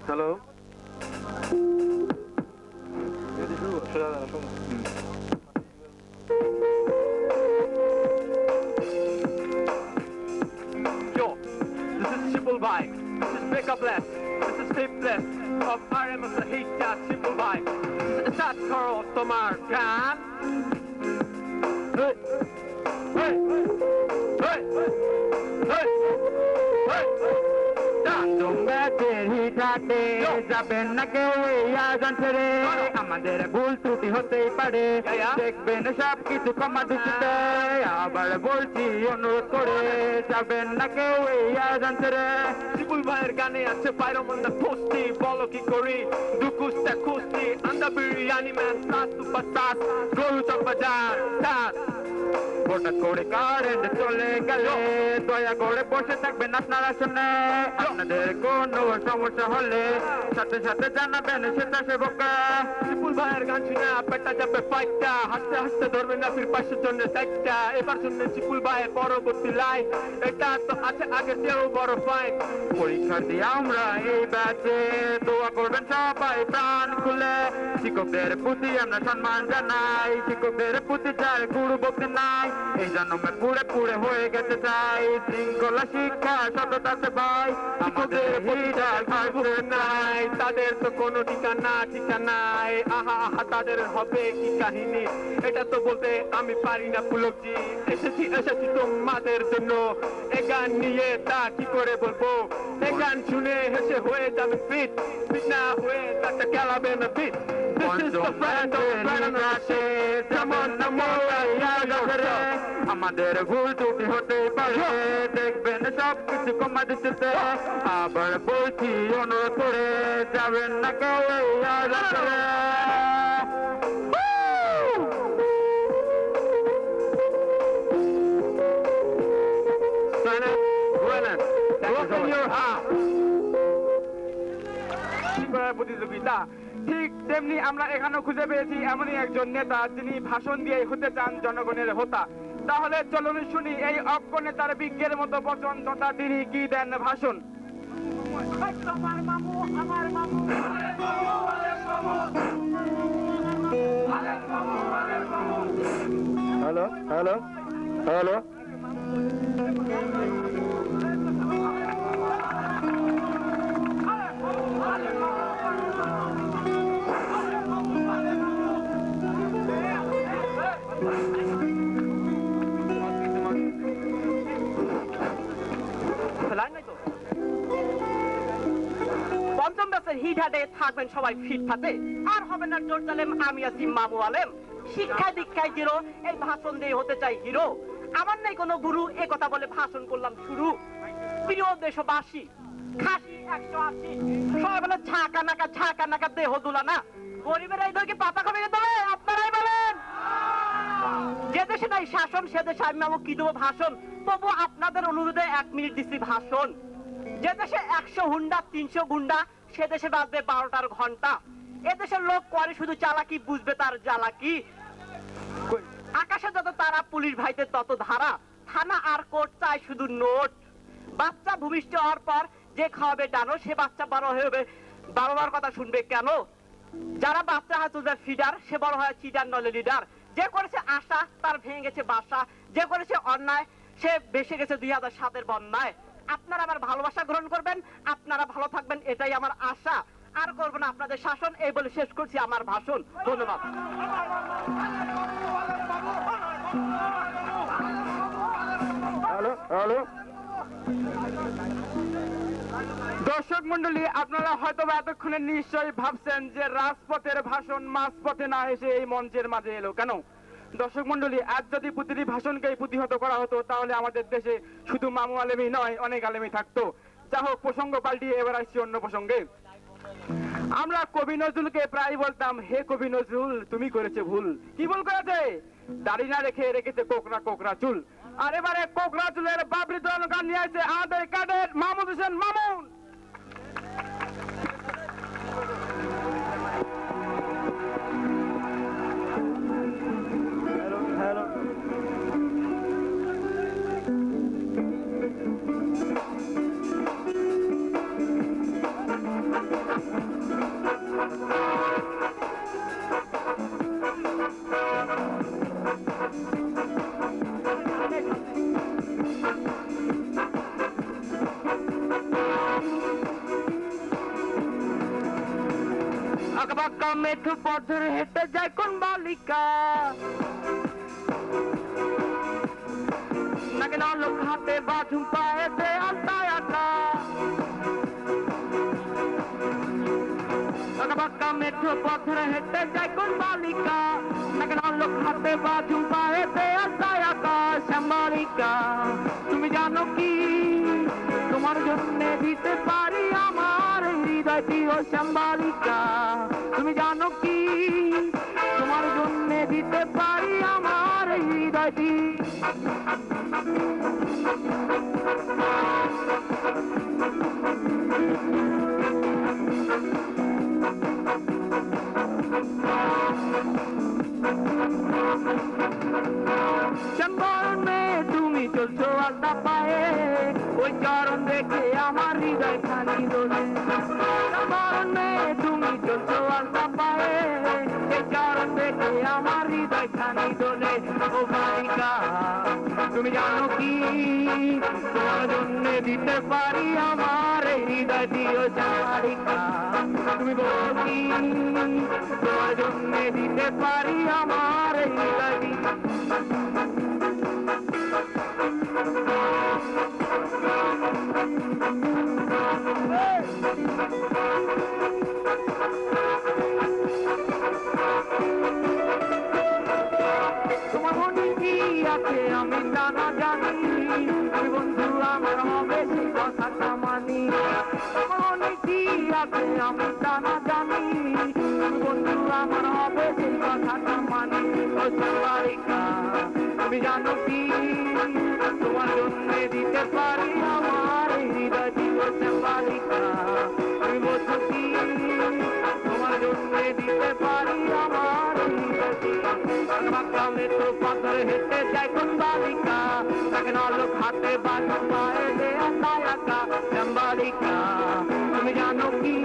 Hello Bhai. This is Pickup Less. This is Fifth Less of RM of the Heat Cat Simple Bhai. Start Carl Tomar Khan. Hey! Hey! Hey! Hey! Hey! যাবেন না কেউ আয়োজন ছেড়ে আমাদের ভুল ত্রুটি হতেই পারে দেখবেন সব কিছু ক্ষমা দৃষ্টিতে আবার বলছি অনুরোধ করে যাবেন না কেউ আয়োজন ছেড়ে শিপুল ভাইয়ের গানে আছে পাইরমন্দা কুস্তি বলো কি করি দুকুস্তা কুস্তি আন্দা বিরিয়ানি ম্যান সাত সুপারস্টার গরু চক বাজার হঠাৎ করে কারেন্ট চলে গেলে দয়া করে বসে থাকবেন আপনারা শুনে আপনাদের কোনো সমস্যা হলে সাথে সাথে জানাবেন স্বেচ্ছাসেবককে শিপুল ভাইয়ের গান শুনে পেটটা যাবে ফাইটটা হাসতে হাসতে ধরবেন না ফির পাশের জন্য সাইটটা এবার শুনলেন শিপুল ভাইয়ের পরবর্তী লাইন এটা তো আছে আগের চেয়েও বড় ফাইন পরীক্ষার্থী আমরা এই ব্যাচে দোয়া করবেন সবাই প্রাণ খুলে শিক্ষকদের প্রতি আমরা সম্মান জানাই শিক্ষকদের প্রতি যার গুরু ভক্তি নাই এই জন্মে পুড়ে পুড়ে হয়ে গেছে চাই শৃঙ্খলা শিক্ষা সততাতে ভাই আমাদের নাই তাদের তো কোনো ঠিকানাই আহা আহা তাদের হবে কি কাহিনী এটা তো বলতে আমি পারি না পুলকজি এসেছি তোমাদের জন্য এ গান নিয়ে তা কি করে বলবো এ গান শুনে হেসে হয়ে যাবে ফিট ফিট না হয়ে তাতে খেলাবে না ফিট আমাদের ভুল ত্রুটি হতে পারে দেখবেন সব কিছু কমা দিতে আবার বলছি অনুরোধ করে যাবেন না কেউ প্রতিযোগিতা ঠিক তেমনি আমরা এখানেও খুঁজে পেয়েছি এমনই একজন নেতা যিনি ভাষণ দিয়ে হতে চান জনগণের হোতা তাহলে চলুন শুনি এই অজ্ঞ নেতার বিজ্ঞের মতো বচন তথা তিনি কি দেন ভাষণ হ্যালো হ্যালো হ্যালো পঞ্চম ব্যাচের হিট হাটে থাকবেন সবাই ফিট থাকে আর হবে না জোর জালেম আমি আছি মামু আলেম শিক্ষায় দীক্ষায় জিরো এই ভাষণ দিয়ে হতে চাই হিরো আমার নাই কোনো গুরু এ কথা বলে ভাষণ করলাম শুরু প্রিয় দেশবাসী খাসি 180 সবাই বলে ঝাঁকা নাকা দেহ দুলা না গরিবের এই দলকে পাতা খাবে দেবে আপনারাই বলেন যে দেশে নাই শাসন সে দেশে আমি মামু কি দেবো ভাষণ তবু আপনাদের অনুরোধে 1 মিনিট দিচ্ছি ভাষণ যে দেশে 100 হুন্ডা 300 গুন্ডা সে দেশে বাজবে 12টার ঘন্টা এদেশের লোক করে শুধু চালাকি বুঝবে তার জ্বালাকি আকাশে যত তারা পুলিশ ভাইতে তত ধারা থানা আর কোর্ট চাই শুধু নোট বাচ্চা ভূমিষ্ঠ হওয়ার পর যে খাওয়াবে ডানো সে বাচ্চা বড় হবে বাবার কথা শুনবে কেন যারা বাচ্চা হয় তোদের ফিডার সে বড় হয় চিডার নলে লিডার যে করেছে আশা তার ভেঙে গেছে বাসা যে করেছে অন্যায় সে বেসে গেছে 2007-এর বন্যায় আপনারা আমার ভালোবাসা গ্রহণ করবেন আপনারা ভালো থাকবেন এটাই আমার আশা আর করব না আপনাদের শাসন এই বলে শেষ করছি আমার ভাষণ ধন্যবাদ হ্যালো হ্যালো দর্শক মন্ডলী আপনারা হয়তো এতক্ষণে নিশ্চয়ই ভাবছেন যে রাজপথের ভাষণ মাঝপথে না এসে এই মঞ্চের মাঝে এলো কেন দর্শক মন্ডলী আজ যদি প্রতিটি ভাষণকেই প্রতিহত করা হতো তাহলে আমাদের দেশে শুধু মামু আলেমই নয় অনেক আলেমই থাকতো যা হোক প্রসঙ্গ পাল্টিয়ে এবার আসছি অন্য প্রসঙ্গে আমরা কবি নজরুলকে প্রায় বলতাম হে কবি নজরুল তুমি করেছে ভুল কি ভুল করেছে দাড়ি না রেখেছে কোকরা চুল আর এবারে কোকরা চুলের বাবরি দোলানো গান নিয়ে আসছে আমাদের ক্যাডেট মাহমুদ হোসেন মামুন আঁকাবাঁকা মেঠো পথ ধরে হেঁটে যায় কোন বালিকা নাকি না লোক হাতে বাজুম পায়েতে আলতায় আটা আঁকাবাঁকা মেঠো পথ ধরে হেঁটে যায় কোন বালিকা নাকি না লোক হাতে বাজুম পায়েতে আলতায় আটা শ্যামবালিকা তুমি জানো কি তোমার জন্য দিতে পারি আমার হৃদয়টি ও শ্যামবালিকা তুমি জানো কি তোমার জন্য দিতে পারি আমার হৃদয়টি শ্যামবরণে তুমি চলছো আলতা পায়ে ওই চরণ দেখে আমার হৃদয় খানি দোলে শ্যামবরণে তুমি চলছো আলতা পায়ে ওই চরণ দেখে আমার হৃদয় খানি দোলে ও বালিকা তুমি জানো কি তোমার জন্য দিতে পারি আমার হৃদয় দিও বালিকা তুমি বলো কি তোমার জন্য দিতে পারি আমার হৃদয় তোমার মনে কি আছে আমি তা না জানি বন্ধু আমার হবে সেই কথাটা মানি তোমার মনে কি আছে আমি তা না জানি বন্ধু আমার হবে সেই কথাটা মানি ও শ্যামবালিকা তুমি জানো কি তোমার জন্য দিতে পারি আমার হৃদয় ও শ্যামবালিকা তুমি বোঝো কি তোমার জন্য দিতে পারি আমার হৃদয় তো পাথর হেঁটে যায় কোন বালিকা তাকে না লোক হাতে বাজু পায়ে দে আঁকায় আঁকা শ্যামবালিকা তুমি জানো কি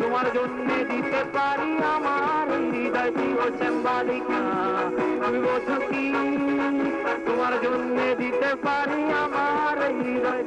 তোমার জন্য দিতে পারি আমার হৃদয় ও শ্যামবালিকা তুমি বোঝো কি তোমার জন্য দিতে পারি আমার হৃদয়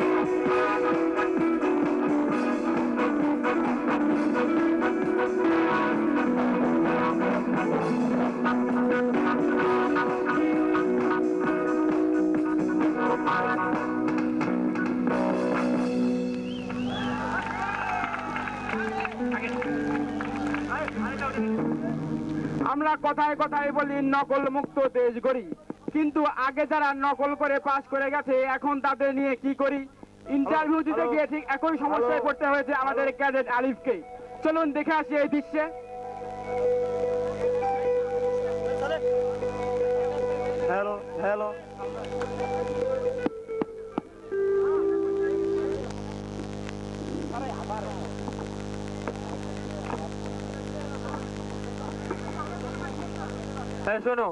আমরা কথায় কথায় বলি নকল মুক্ত দেশ গড়ি কিন্তু আগে যারা নকল করে পাস করে গেছে এখন তাদের নিয়ে কি করি ইন্টারভিউ দিতে গিয়ে ঠিক একই সমস্যায় পড়তে হয়েছে আমাদের ক্যাডেট আলিফকে চলুন দেখে আসি এই দৃশ্যে হ্যালো হ্যালো শোনো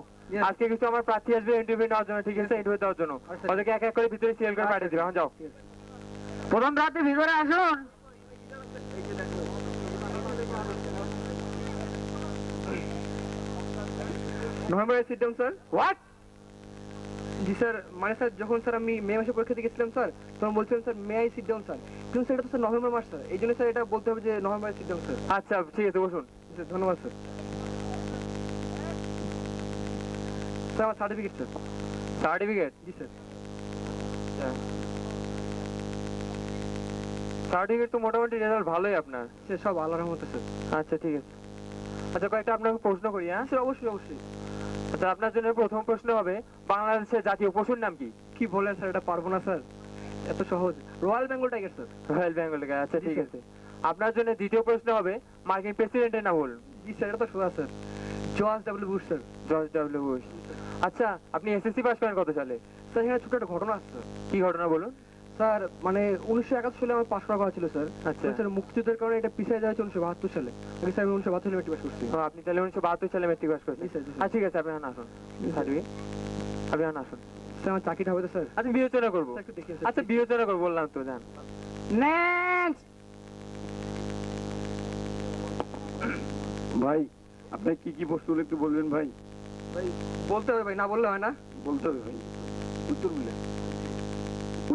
আজকে কিছু আমার প্রার্থী আসবে ইন্টারভিউ নেওয়ার জন্য ঠিক আছে ইন্টারভিউ দেওয়ার জন্য ওদেরকে এক এক করে ভিতরে সিএল করে পাঠিয়ে দিবে এখন যাও প্রথম প্রার্থী ভিতরে আসুন নভেম্বরের sit down sir what G sir মানে স্যার যখন স্যার আমি মে মাসে পরীক্ষা দিয়ে গেছিলাম স্যার তখন বলছিলাম sir may I sit down sir কিন্তু স্যার এটা তো স্যার নভেম্বর মাস স্যার এই জন্য স্যার এটা বলতে হবে যে নভেম্বরের সিট ডাউন স্যার আচ্ছা ঠিক আছে বসুন স্যার ধন্যবাদ স্যার স্যার আমার সার্টিফিকেট স্যার সার্টিফিকেট জি স্যার সার্টিফিকেট তো মোটামুটি রেজাল্ট ভালোই আপনার সে সব আল্লাহর রহমতে স্যার আচ্ছা ঠিক আছে আচ্ছা কয়েকটা আপনাকে প্রশ্ন করি হ্যাঁ স্যার অবশ্যই অবশ্যই আচ্ছা আপনার জন্য প্রথম প্রশ্ন হবে বাংলাদেশের জাতীয় পশুর নাম কি কি বলেন স্যার এটা পারবো না স্যার এত সহজ royal Bengal tiger sir royal Bengal tiger আচ্ছা ঠিক আছে আপনার জন্য দ্বিতীয় প্রশ্ন হবে মার্কিন প্রেসিডেন্টের নাম বলুন জি স্যার এটা তো সোজা sir George W Bush sir George W Bush আচ্ছা আপনি এসএসসি পাস করেন কত সালে স্যার এখানে ছোট একটা ঘটনা আছে কি ঘটনা বলুন স্যার মানে 1971 সালে আমার পাস করা কথা ছিল স্যার আচ্ছা স্যার মুক্তিযুদ্ধের কারণে এটা পিছিয়ে যাওয়া 1972 সালে আমি স্যার 1972 সালে মেট্রিক পাস করছি আপনি তাহলে 1972 সালে মেট্রিক পাস করেছেন আচ্ছা ঠিক আছে আপনি এখন আসুন সার্টিফিকেট আপনি এখন আসুন স্যার আমার চাকরিটা হবে তো স্যার আচ্ছা বিবেচনা করবো আচ্ছা বিবেচনা করবো বললাম তো জান নেক্সট ভাই আপনি কি কি প্রশ্ন একটু বলবেন ভাই ভাই বলতে হবে ভাই না বললে হয় না বলতে হবে ভাই উত্তরগুলো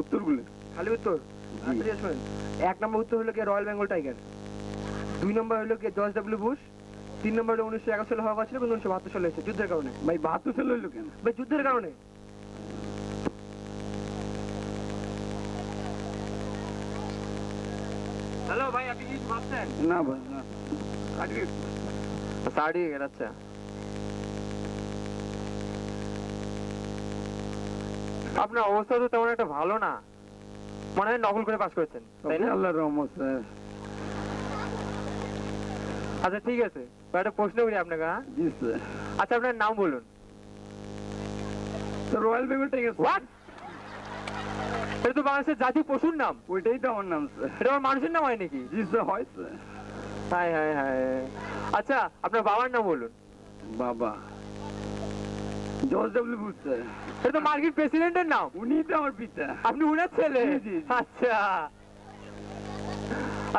উত্তরগুলো খালি উত্তর আচ্ছা শুনেন এক নম্বর উত্তর হলো কি রয়্যাল বেঙ্গল টাইগার 2 নম্বর হলো কি জর্জ ডব্লিউ বুশ, 3 নম্বর হলো 1971 সালে হওয়া ছিল এবং 1972 সালে হয়েছে যুদ্ধের কারণে। ভাই 72 সালে হইলো কেন? ভাই যুদ্ধের কারণে। হ্যালো ভাই, আপনি কি ভাবছেন? না ভাই না, সাড়ি গেল। আচ্ছা আপনার অবস্থা তো তেমন একটা ভালো না, মনে হয় নকল করে পাস করেছেন তাই না? আল্লাহর রহমত স্যার। আচ্ছা ঠিক আছে, একটা প্রশ্ন করি আপনাকে। হ্যাঁ জি স্যার। আচ্ছা আপনার নাম বলুন। Royal Bengal tiger. হোয়াট? এটা তো বাংলাদেশের জাতীয় পশুর নাম। ওইটাই তো আমার নাম স্যার। এটা আমার মানুষের নাম হয় নাকি? জি স্যার, হয় স্যার। High high high. আচ্ছা আপনার বাবার নাম বলুন। বাবা জর্জ ডব্লিউ বুশ স্যার। এটা তো মার্কিন প্রেসিডেন্টের নাম। উনি তো আমার পিতা। আপনি উনার ছেলে? জি, জি, জি। আচ্ছা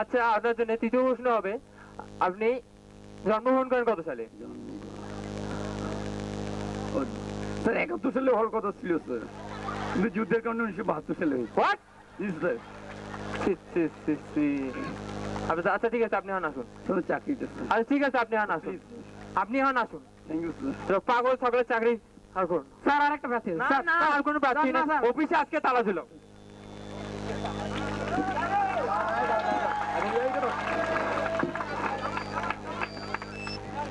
আচ্ছা, আপনার জন্য তৃতীয় প্রশ্ন হবে, আপনি জন্মগ্রহণ করেন কত সালে? স্যার 71 সালে হওয়ার কথা ছিল স্যার, কিন্তু যুদ্ধের কারণে 1972 সালে হয়েছে। হোয়াট? G sir. আচ্ছা ঠিক আছে, আপনি হন আসুন। স্যার চাকরিটা স্যার। আচ্ছা ঠিক আছে, আপনি হন আসুন। আপনি হন আসুন। Thank you sir. তো পাগল সকলের চাকরি আর করুন। স্যার আরেকটা প্রার্থী। স্যার আর কোনো প্রার্থী না, না, স্যার। অফিসে আজকে তালা ছিল।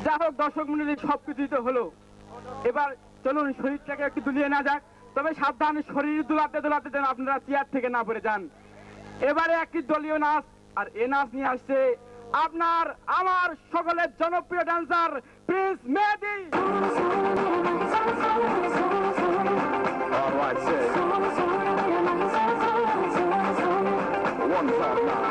যা হোক দর্শক মন্ডলী, সবকিছুই তো হলো, এবার চলুন শরীরটাকে একটু দুলিয়ে না যাক, তবে সাবধান, শরীর দুলাতে দুলাতে যেন আপনারা চেয়ার থেকে না পড়ে যান। এবারে একটি দলীয় নাচ, আর এ নাচ নিয়ে আসছে আপনার আমার সকলের জনপ্রিয় ডান্সার প্রিন্স মেহেদী। All right, sir. 159.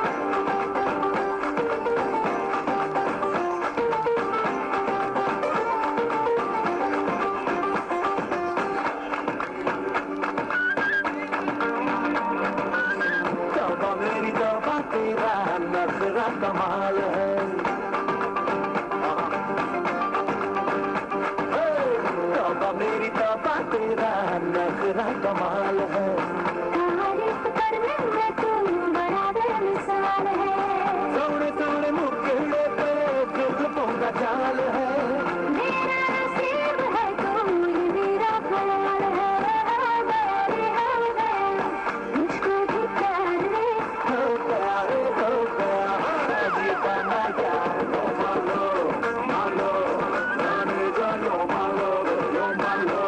तेरा नखरा कमाल है, तौबा मेरी तौबा तेरा नखरा कमाल है, तारीफ करने में तुम बड़ा बेमिसाल है, सोने सोने मुखड़े पे जुल्फों का जाल है, मेरा नसीब है तुम ही मेरा ख्याल है, मुझको भी प्यार दे, हो गया दीवाना यार, मालो मालो जाने जानो मालो यो मालो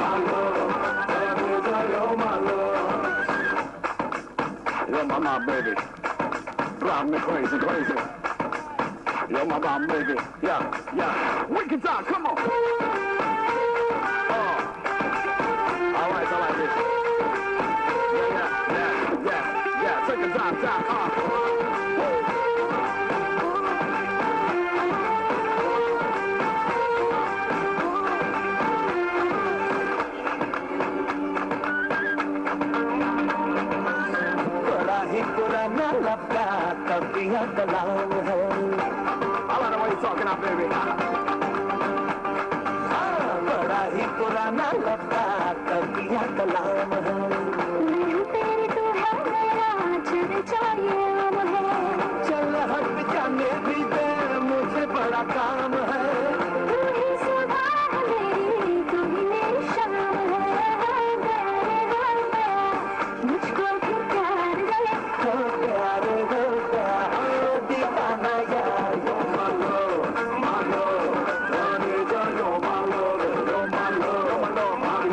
मालो जाने जानो मालो. You're my mom, baby. Drive me crazy, crazy. You're my mom, baby. Yeah, yeah. Wicked time, come on. Oh. All right, I like this. Yeah. Take a time. पुराना लपका कबिया कलाम है. I like the way you're talking out, baby. बड़ा ही पुराना लपका कबिया कलाम है. तेरी तू है मेरा चर्चा ये आम है. चल हट जाने भी दे, मुझे बड़ा काम है. तू ही सुबह मेरी, तू ही मेरी शाम है. मुझको भी प्यार दे, हो प्यार हो गया, दीवाना यार. यो मालो मालो जाने जा, यो मालो मालो मालो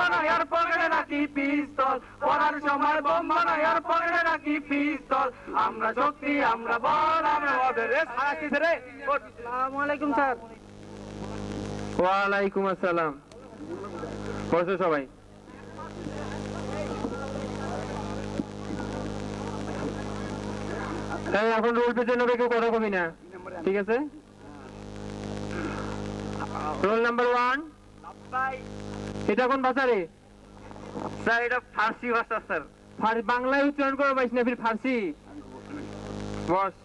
বানাই আর পকেটে রাখি পিস্তল, পড়ার সময় বোম বানাই আর পকেটে রাখি পিস্তল, আমরা শক্তি আমরা বল আমরা ওদের সারাকিছে রে। আসসালামু আলাইকুম স্যার। ওয়ালাইকুম আসসালাম। বসো সবাই। এই এখন রোল পেজে নেবে, কেউ কথা কবি না, ঠিক আছে? Roll number 1। এটা কোন ভাষা রে? স্যার এটা ফার্সি ভাষা স্যার। বাংলায় উচ্চারণ করে পাইস না, ফির ফার্সি। বস।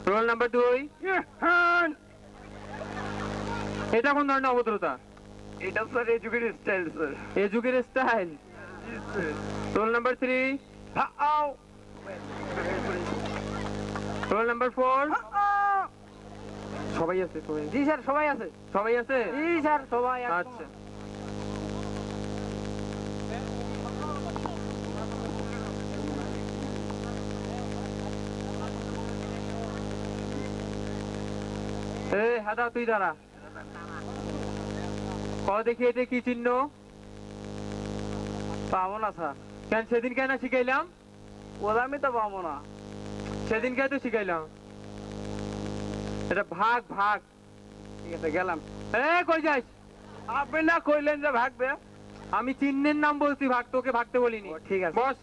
Roll number 2। এটা কোন ধরনের অভদ্রতা? এটা স্যার এডুকেটেড স্টাইল স্যার। এ যুগের style. Roll number 3। Roll number 4। সবাই আছে? জি স্যার সবাই আছে। সবাই আছে? জি স্যার সবাই আছে। আচ্ছা। এই হাদা তুই দাঁড়া। দেখি এটা কি চিহ্ন? পাবো না স্যার। কেন সেদিন কেন শিখাইলাম? ওরা আমি তো পাবো না। সেদিন কে তো শিখাইলাম। এটা ভাগ ভাগ। ঠিক আছে গেলাম। কই যাস? আপনি না কইলেন যে ভাগবে। আমি চিহ্নের নাম বলছি, ভাগ তোকে ভাগতে বলিনি। ঠিক আছে বস।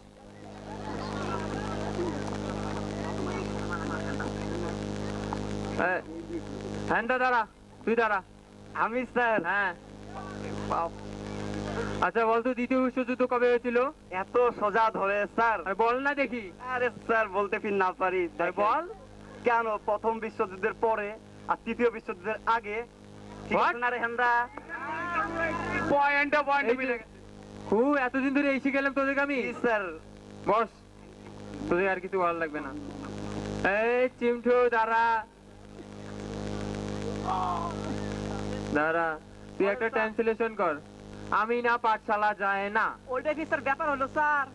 হ্যান্ডা দাঁড়া, তুই দাঁড়া। আমি স্যার। হ্যাঁ। আচ্ছা বলতো দ্বিতীয় বিশ্বযুদ্ধ কবে হয়েছিল? এত সোজা ধরে স্যার। আরে বল না দেখি। আরে স্যার বলতে ফির না পারি। বল। কেন প্রথম বিশ্বযুদ্ধের পরে আর তৃতীয় বিশ্বযুদ্ধের আগে? ঠিক আছে না রে হেন্দা? পয়েন্টে মিলে গেছে। এতদিন ধরে এসে গেলাম তোদেরকে আমি। স্যার বস, তোদের আর কিছু ভালো লাগবে না। এই চিমঠু দাঁড়া দাঁড়া, তুই একটা ট্রান্সলেশন কর। আমি না পাঠশালা যায় না। ওইটা কি স্যার ব্যাপার হলো স্যার?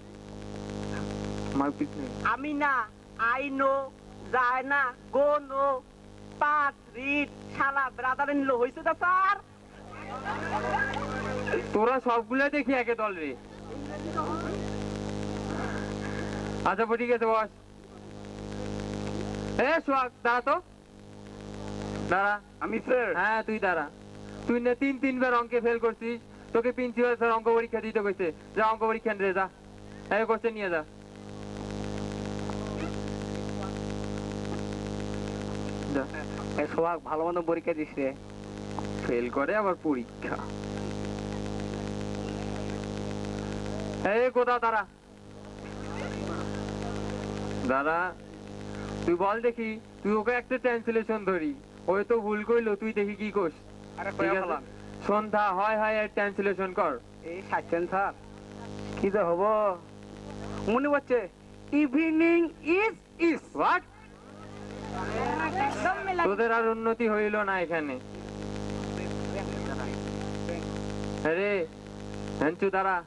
আমি না, আই নো, যায় না, গো নো, পাঠ রিড শালা ব্রাদার ইন লো হইছে তো স্যার। তোরা সবগুলো দেখি একে দল রে। আচ্ছা ঠিক আছে বস। সোহাগ দাঁড়া তো, দাঁড়া। আমি স্যার। হ্যাঁ তুই দাঁড়া। তুই না 3 বার অঙ্কে ফেল করছিস, তোকে প্রিন্সিপাল স্যার অঙ্ক পরীক্ষা দিতে কইছে। যা অঙ্ক পরীক্ষা নিয়ে যা, কোশ্চেন নিয়ে যা। সোহাগ ভালো মতো পরীক্ষা দিস রে। ফেল করে আবার পরীক্ষা। কোথা দাঁড়া দাঁড়া। তুই বল দেখি, তুই ওকে একটা ট্রান্সলেশন ধরি, ওই তো ভুল করলো, তুই দেখি কি করস। সন্ধ্যা হয় হয় এর ট্রান্সলেশন কর। এই সাইছেন স্যার, কি যে হবো মনে হচ্ছে ইভিনিং ইজ ইজ হোয়াট? তোদের আর উন্নতি হইল না এখানে। আরে হ্যাঞ্চু দাঁড়া,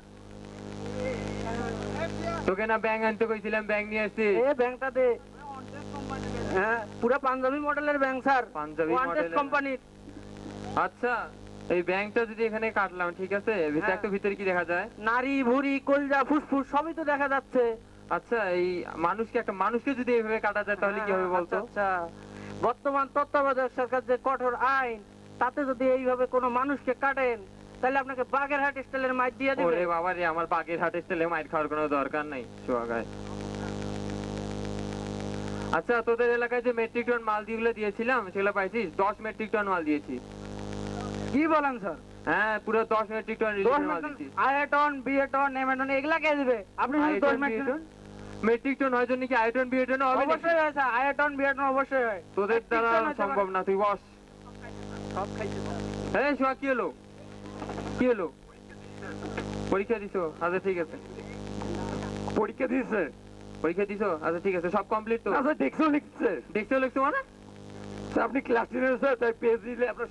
তোকে না ব্যাং আনতে কইছিলাম, ব্যাং নিয়ে আসছি। ব্যাংকটা দে। হ্যাঁ পুরো পাঞ্জাবি মডেলের ব্যাংক স্যার, পাঞ্জাবি মডেলের কোম্পানির। আচ্ছা এই ব্যাংকটা যদি এখানে কাটলাম, ঠিক আছে, ভিতরে কি দেখা যায়? নারী ভুঁড়ি কলজা ফুসফুস সবই তো দেখা যাচ্ছে। আচ্ছা এই মানুষকে যদি এইভাবে কাটা যায় তাহলে কি হবে বলতো? আচ্ছা বর্তমান তত্ত্বাবধায়ক সরকার যে কঠোর আইন, তাতে যদি এইভাবে কোনো মানুষকে কাটেন তাহলে আপনাকে বাগেরহাট স্টাইলের মাইর দিয়ে দিবে। ওরে বাবা রে, আমার বাগেরহাট স্টাইলে মাইর খাওয়ার কোনো দরকার নাই সোহাগায়। আচ্ছা তোদের এলাকায় যে মেট্রিক টন মাল যেগুলো দিয়েছিলাম সেগুলো পাইছিস? 10 মেট্রিক টন মাল দিয়েছি। কি বলেন স্যার? হ্যাঁ পুরো 10 মেট্রিক টন মাল দিয়েছি। আয়টন বিএটন এমএটন এগুলা কে দিবে? আপনি শুধু 10 মেট্রিক টন হয় জন্য কি আয়টন বিএটন হবে? অবশ্যই হয় স্যার, আয়টন বিএটন অবশ্যই হয়। তোদের দ্বারা সম্ভব না, তুই বস। সব খাইছে সোহাগ কি হলো? কি হলো? পরীক্ষা দিছো? আচ্ছা ঠিক আছে। পরীক্ষা দিয়েছে? পরীক্ষা দিছো? আচ্ছা ঠিক আছে, সব কমপ্লিট তো? আচ্ছা দেখছো লিখছে। দেখছো লিখছো মানে? আপনি ক্লাস নিয়ে স্যার, তাই পেজ দিলে আপনার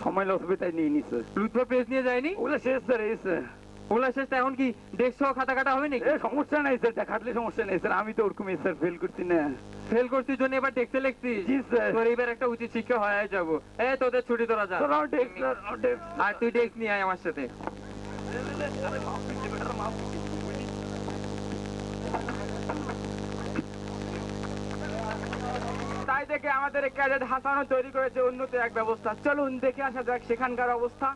সময় লস হবে, তাই নিয়ে নিচ্ছে। লুৎফা পেজ নিয়ে যায়নি? ওগুলো শেষ স্যার, এই স্যার ওগুলো শেষ। এখন কি ডেস্ক সহ খাতা কাটা হবে নাকি? সমস্যা নাই স্যার, খাটলে সমস্যা নেই স্যার, আমি তো ওরকম স্যার ফেল করছি না। ফেল করছিস জন্য এবার ডেস্কে লিখছিস? জি স্যার। তোর এবার একটা উচিত শিক্ষা হয়ে যাবো। তোদের ছুটি তোরা যা। আর তুই ডেস্ক নিয়ে আয় আমার সাথে। তাই দেখে আমাদের ক্যাডেট হাসানও তৈরি করেছে উন্নত এক ব্যবস্থা। চলুন দেখে আসা যাক সেখানকার অবস্থা।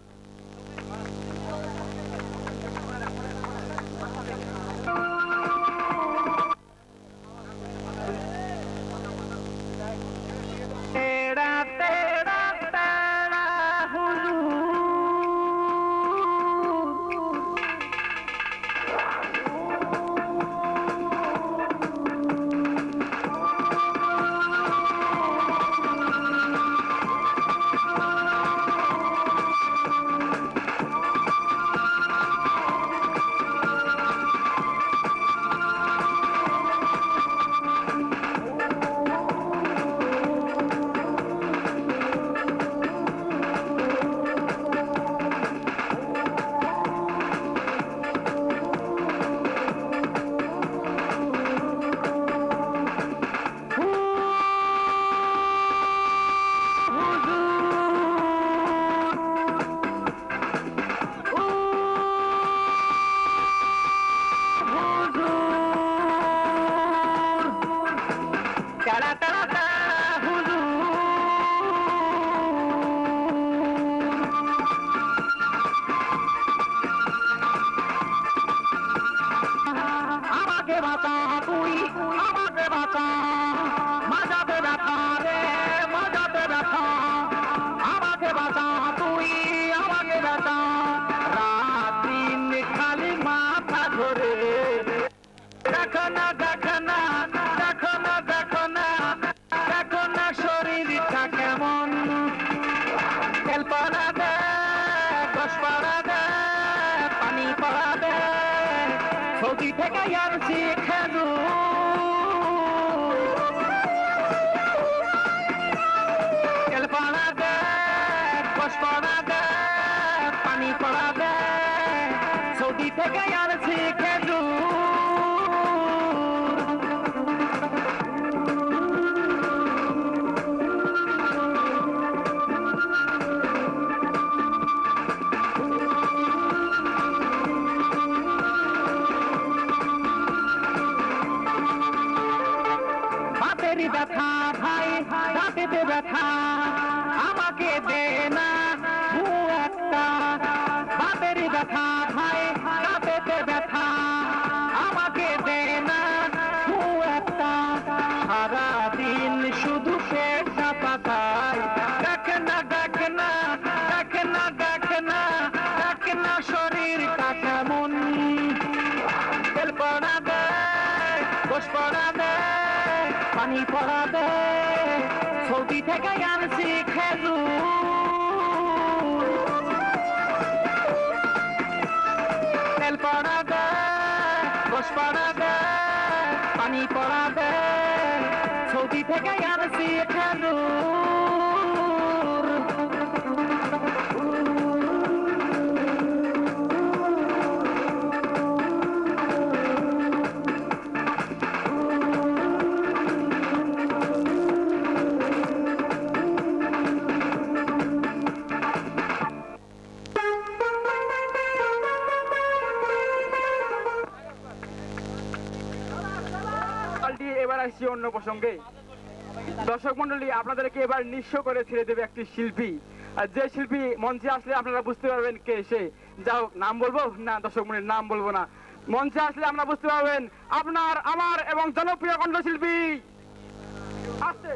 এবার আসছি অন্য প্রসঙ্গে। দর্শক মন্ডলী, আপনাদেরকে এবার নিঃস্ব করে ছেড়ে দেবে একটি শিল্পী। আর যে শিল্পী মঞ্চে আসলে আপনারা বুঝতে পারবেন কে সে। যাও, নাম বলবো না দর্শক মন্ডলী, নাম বলবো না। মঞ্চে আসলে আমরা বুঝতে পারবেন আপনার, আমার এবং জনপ্রিয় কণ্ঠশিল্পী আসছে।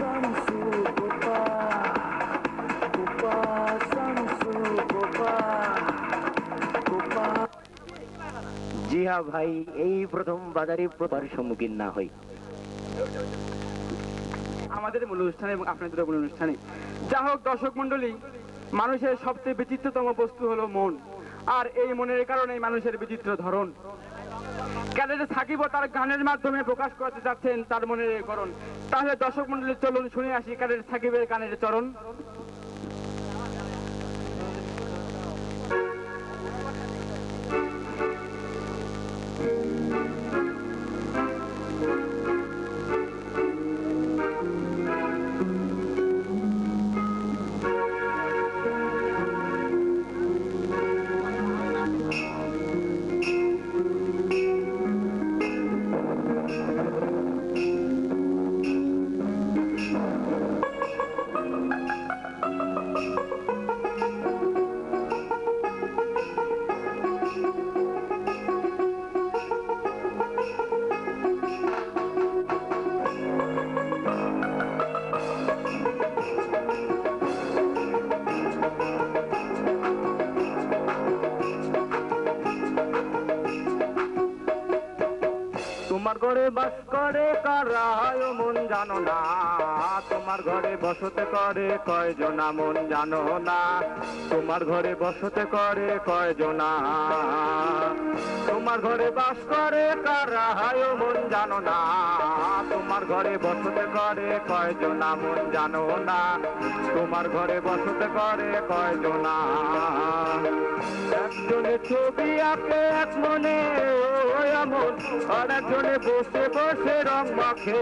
Samsu করিয়া ভাই এই প্রথম বাজারে প্রতার সম্মুখীন না হই। আমাদের মূল অনুষ্ঠানে এবং আপনাদের মূল অনুষ্ঠানে যা হোক দর্শক মন্ডলী, মানুষের সবচেয়ে বিচিত্রতম বস্তু হলো মন, আর এই মনের কারণে মানুষের বিচিত্র ধরন। ক্যাডেট সাকিব তার গানের মাধ্যমে প্রকাশ করতে যাচ্ছেন তার মনের এই করণ। তাহলে দর্শক মন্ডলী চলুন শুনে আসি ক্যাডেট সাকিবের গানের চরণ। তোমার ঘরে বাস করে কারা মন জানো না, তোমার ঘরে বসতে করে কয়জনা মন জানো না, তোমার ঘরে বসতে করে কয়জনা, তোমার ঘরে বাস করে কারা মন জানো না, তোমার ঘরে বসতে করে কয়জনা মন জানো না, তোমার ঘরে বসতে করে কয়জনা। একজনে ছবি আঁকে এক মনে ও এমন, আর একজনে বসে বসে রং মাখে,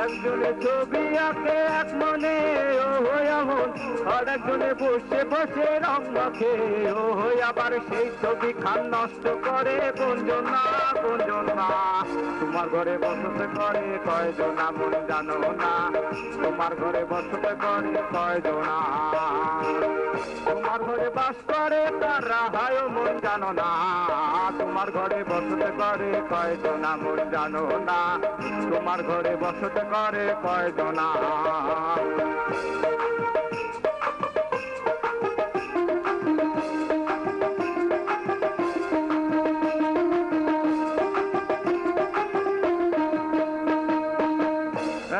একজনে ছবি আঁকে এক মনে ও এমন, আর একজনে বসে বসে রং মাখে, ও আবার সেই ছবি খান নষ্ট করে কোনজনা কোনজনা। তোমার ঘরে বসতে করে কয়জনা মন জানো না, তোমার ঘরে বসতে করে কয়জনা, তোমার ঘরে বাস করে তারা হায় মন জানো না, তোমার ঘরে বসতে করে কয়জনা মন জানো না, তোমার ঘরে বসতে করে কয়জনা।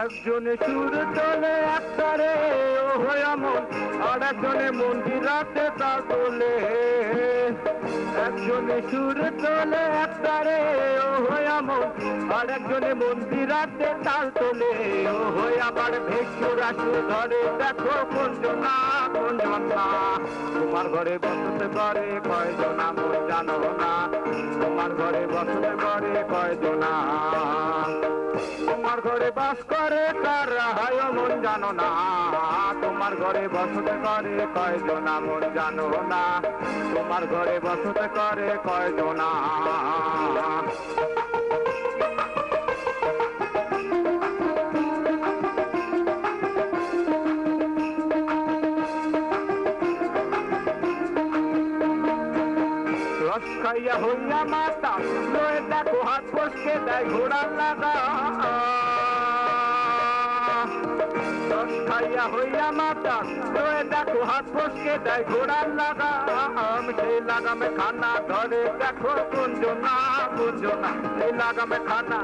একজনে সুর তোলে একটারে ও এমন, আর একজনে মন্দির রাতে তার তোলে, একজনে সুর তোলে একটারে ও এমন, আর একজনে মন্দির রাতে তার তোলে, ও আবার ভেসুর আসু ধরে দেখো কোনজনা কোনজনা। তোমার ঘরে বসতে করে কয়জনা মন জানো না, তোমার ঘরে বসতে করে কয়জনা, তোমার ঘরে বাস করে কারা হায় মন জানো না, তোমার ঘরে বসতে করে কয়জনা মন জানো না, তোমার ঘরে বসতে করে কয়জনা। রস খাইয়া হইয়া মাতা লয়ে দেখো হাত বসকে দেয় ঘোড়ার লাগা, রস খাইয়া হইয়া মাতা লয়ে দেখো হাত বসকে দেয় ঘোড়ার লাগা, সেই লাগামে খানা ধরে দেখো কোনজনা কোনজনা, সেই লাগামে খানা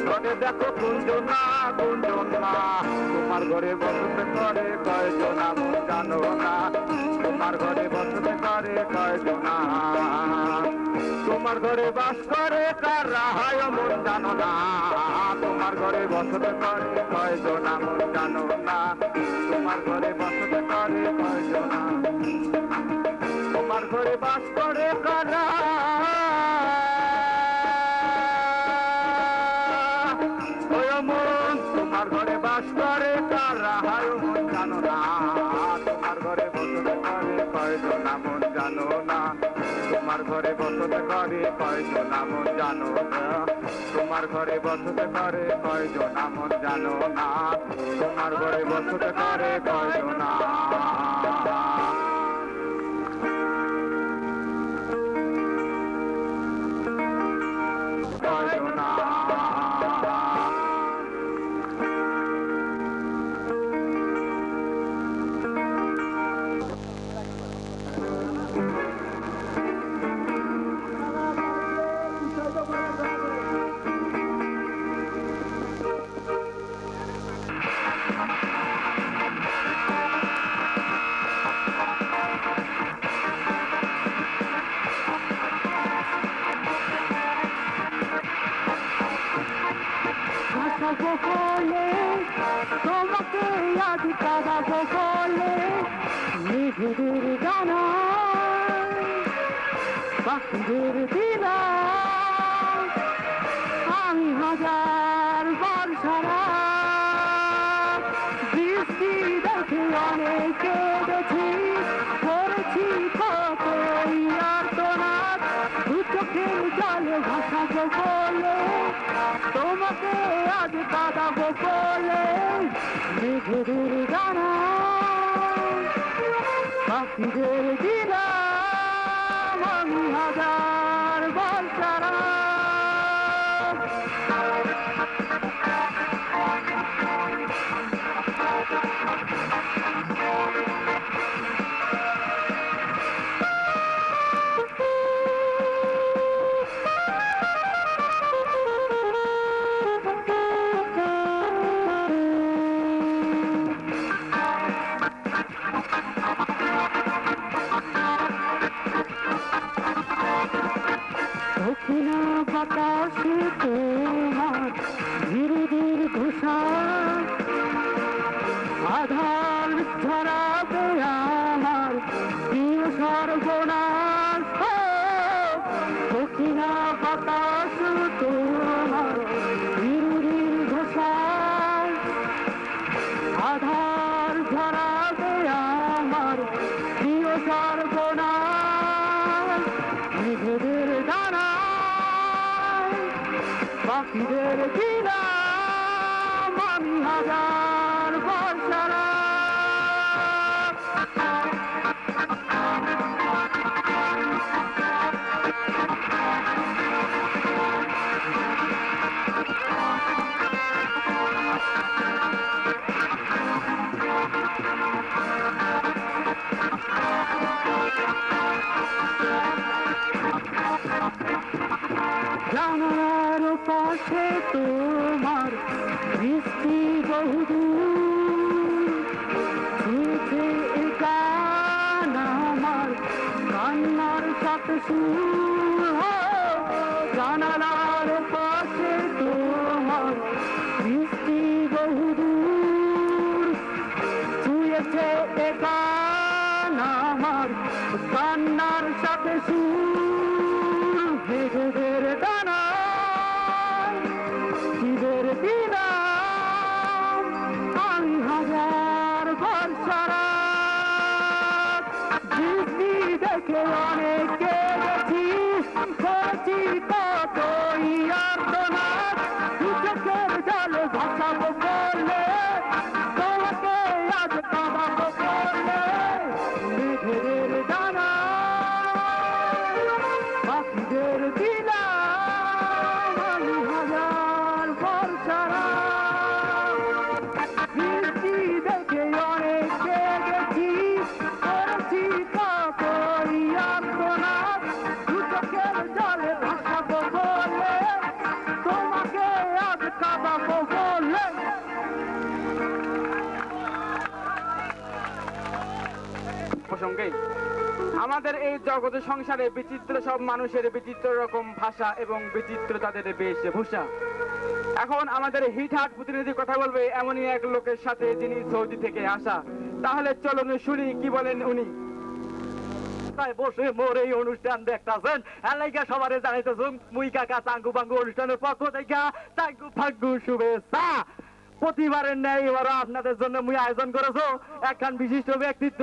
ধরে দেখো কোনজনা কোনজনা। তোমার ঘরে বসতে করে কয়জনা মন জানো না, তোমার ঘরে বসতে করে কয়জনা, তোমার ঘরে বাস করে কারা হায় মন জানো না, তোমার ঘরে বসতে করে কয়জনা মন জানো না, তোমার ঘরে বসতে করে কয়জনা, তোমার ঘরে বাস করে কারা মন, তোমার ঘরে বাস করে কারা হায় মন জানো না, তোমার ঘরে বসতে করে কয়জনা মন জানো না, তোমার ঘরে বসতে করে কয়জনা মন জানো না, তোমার ঘরে বসতে করে কয়জনা মন জানো না, তোমার ঘরে বসতে করে কয়জনা। মেঘেদের গানা পাখিদের দিলাম আমি হাজার বার সারা বৃষ্টি দেখে অনেক কেঁদেছি করেছি কত আর্তনাদ দু চোখের জলে ভাসাবো বলে তোমাকে আজ কাঁদাবো বলে মেঘেদের গানা পাখিদের দিলাম আমি হাজার বার সারা দক্ষিণা বাতাসে তোমার ধীরে ধীরে ঘোষার আধার ছড়াবে আমার প্রিয় সর্বনাশ দক্ষিণা বাতাস তোমার ধীরে ধীরে ঘোষার আধার ছড়াবে আমার প্রিয় সর্বনাশ মেঘেদের গানা পাখিদের দিলাম আমি হাজার বার সারা জানার পাশে তোমার বৃষ্টি বহুদূর শুনছে এ গান আমার কান্নার সাথে সুর জানালার পাশে তোমার বৃষ্টি বহুদূর শুয়েছে এ গান আমার কান্নার সাথে সুর মেঘেদের ডানা শিবের দিলাম আমি হাজার বার সারা বৃষ্টি দেখে অনেক কেঁদেছি করেছি কতই আর্তনাদ দু চোখের জলে ভাসাবো বলে তোমাকে আজ কাঁদাবো বলে মেঘেদের ডানা পাখিদের দিলাম আমি হাজার বার সারা বৃষ্টি দেখে অনেক কেঁদেছি করেছি কতই আর্তনাদ দু চোখের জলে ভাসাবো বলে তোমাকে আজ কাঁদাবো বলে প্রসঙ্গে আমাদের এই জগৎ সংসারে বিচিত্র সব মানুষের বিচিত্র রকম ভাষা এবং বিচিত্র তাদের বেশভূষা। এখন আমাদের হিটহাট প্রতিনিধি কথা বলবে এমনই এক লোকের সাথে যিনি সৌদি থেকে আসা। তাহলে চলুন শুনি কি বলেন উনি। বসে মোর এই অনুষ্ঠান দেখতেছেন এলাকা সবারে জানাইতেছেন মুই কাকা চাঙ্গু বাঙ্গু অনুষ্ঠানের পক্ষ থেকে চাঙ্গু ফাঙ্গু শুভেচ্ছা। প্রতিবারের ন্যায় এবার আপনাদের জন্য মুই আয়োজন করেছো একখান বিশিষ্ট ব্যক্তিত্ব।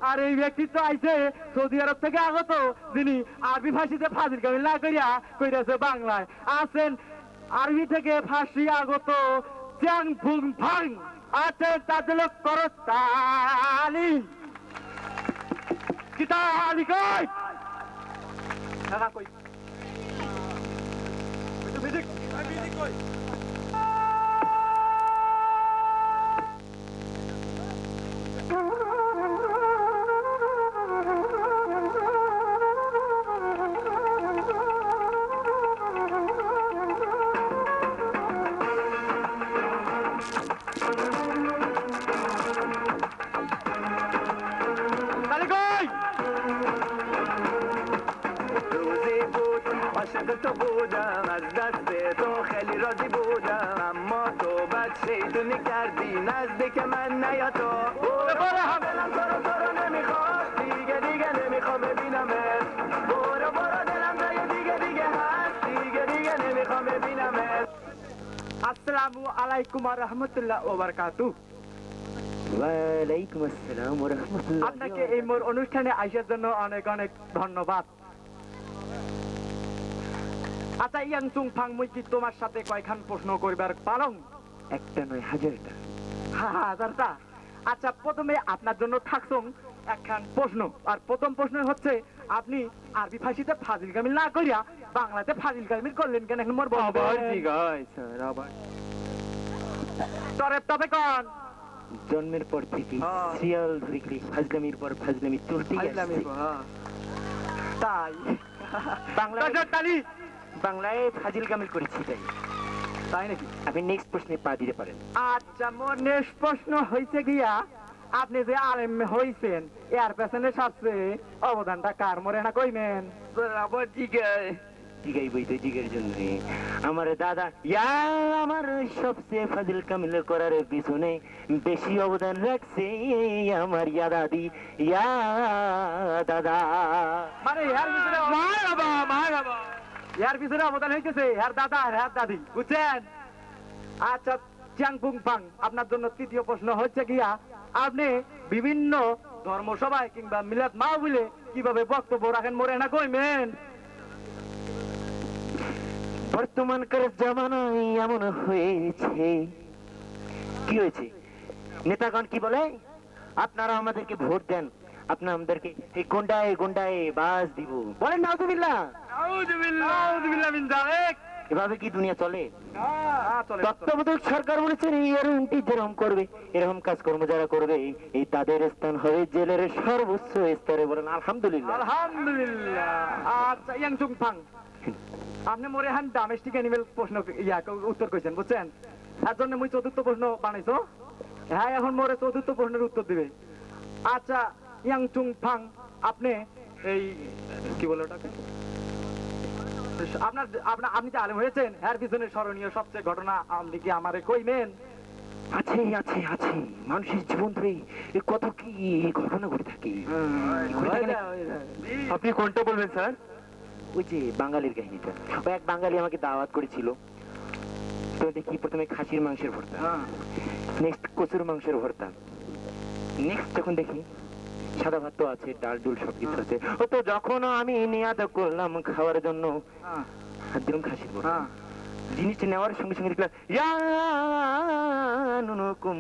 আর এই ব্যক্তিত্ব আইছে সৌদি আরব থেকে আগত, যিনি আরবি ভাষীতে ফাজিল কামিল না করিয়া কইরাছে বাংলায়। আছেন আরবি থেকে ফার্সি আগত চ্যাং ফুং ফাং। আছেন তাদের করতালি কিতালি কই কাকা কই মিউজিক কই تو بودم از دست تو خیلی راضی بودم اما تو بد شیطونی کردی نزدیک من نیا تو دلم تو رو نمیخواد আলাইকুম রহমতুল্লাহ ওয়া বারাকাতুহু। ওয়ালাইকুম আসসালাম ওয়া রাহমাতুল্লাহ। আপনাকে এই মোর অনুষ্ঠানে আসার জন্য অনেক অনেক ধন্যবাদ। আচ্ছা ইয়াংচুং ফাং মুই কি তোমার সাথে কয়খান প্রশ্ন করিবার পারং? একটা নয় হাজারটা। হাজারটা? আচ্ছা প্রথমে আপনার জন্য থাকছং একখান প্রশ্ন। আর প্রথম প্রশ্ন হচ্ছে আপনি আরবি ভাষাতে ফাজিল কামিল না করিয়া বাংলাতে ফাজিল কামিল করলেন কেন? এখন মোর আবার জিগায় স্যার আবার। তবে কোন জন্মের পর থেকে সিরিয়াল ধরে গেলে ফাজলামির পর ফাজলামি চলতেই আছে। তাই বাংলায় তালি বাংলায় ফাজিল কামিল করেছি তাই। তাই নাকি? আপনি নেক্সট প্রশ্নে পা দিতে পারেন। আচ্ছা মোর নেক্সট প্রশ্ন হইছে গিয়া আপনি যে আলেম হইছেন এর পেছনে সবচেয়ে অবদানটা কার মোরে না কইমেন? আবার জিগায়। জিগাই বই তো জিগের জন্য আমার দাদা আমার সবচেয়ে ফাজিল কামিল করার পিছনে বেশি অবদান রাখছে আমার ইয়া দাদি ইয়া দাদা। মানে এর ভিতরে মারহাবা। এর ভিতরে অবদান হইতেছে এর দাদা আর এর দাদি, বুঝছেন? আচ্ছা চ্যাংপুং পাং আপনার জন্য তৃতীয় প্রশ্ন হচ্ছে গিয়া আপনি বিভিন্ন ধর্মসভায় কিংবা মিলাদ মাহফিলে কিভাবে বক্তব্য রাখেন মোরে না কইমেন? বর্তমানকার জামানায় এমন হয়েছে, কি হয়েছে নেতাগণ কি বলে, আপনারা আমাদেরকে ভোট দেন, আপনারা আমাদেরকে এই গুন্ডায় বাস দিব, বলেন নাউজুবিল্লাহ। নাউযুবিল্লাহ মিন যালিক। এভাবে কি দুনিয়া চলে? চলে তত্ত্বাবধায়ক সরকার বলেছেন এরকমটি যেরকম করবে, এরকম কাজকর্ম যারা করবে এই তাদের স্থান হবে জেলের সর্বোচ্চ স্তরে। বলেন আলহামদুলিল্লাহ। আলহামদুলিল্লাহ। আচ্ছা ইয়াংচুং ফাং আপনি মোরে হান ডোমেস্টিক অ্যানিমেল প্রশ্ন উত্তর কইছেন, বুঝছেন? তার জন্য মুই চতুর্থ প্রশ্ন বানাইছো। হ্যাঁ এখন মোরে চতুর্থ প্রশ্নের উত্তর দিবে। আচ্ছা ইয়াংচুং ফাং আপনি এই কি বলে ওটাকে আপনি যে আলেম হয়েছেন এর পিছনে স্মরণীয় সবচেয়ে ঘটনা আপনি কি আমারে কইমেন? আছে আছে আছে, মানুষের জীবন ধরে কত কি ঘটনা ঘটে থাকে। আপনি কোনটা বলবেন স্যার? ওই যে বাঙালির কাহিনীটা, ওই এক বাঙালি আমাকে দাওয়াত করেছিল, তো দেখি প্রথমে খাসির মাংসের ভর্তা, নেক্সট কচুর মাংসের ভর্তা, নেক্সট যখন দেখি সাদা ভাত তো আছে, ডাল ডুল সবকিছু আছে, ও তো যখন আমি নিয়াদ করলাম খাওয়ার জন্য হাত দিলাম খাসির ভর্তা, জিনিসটা নেওয়ার সঙ্গে সঙ্গে দেখলাম ইয়া নুনুকুম,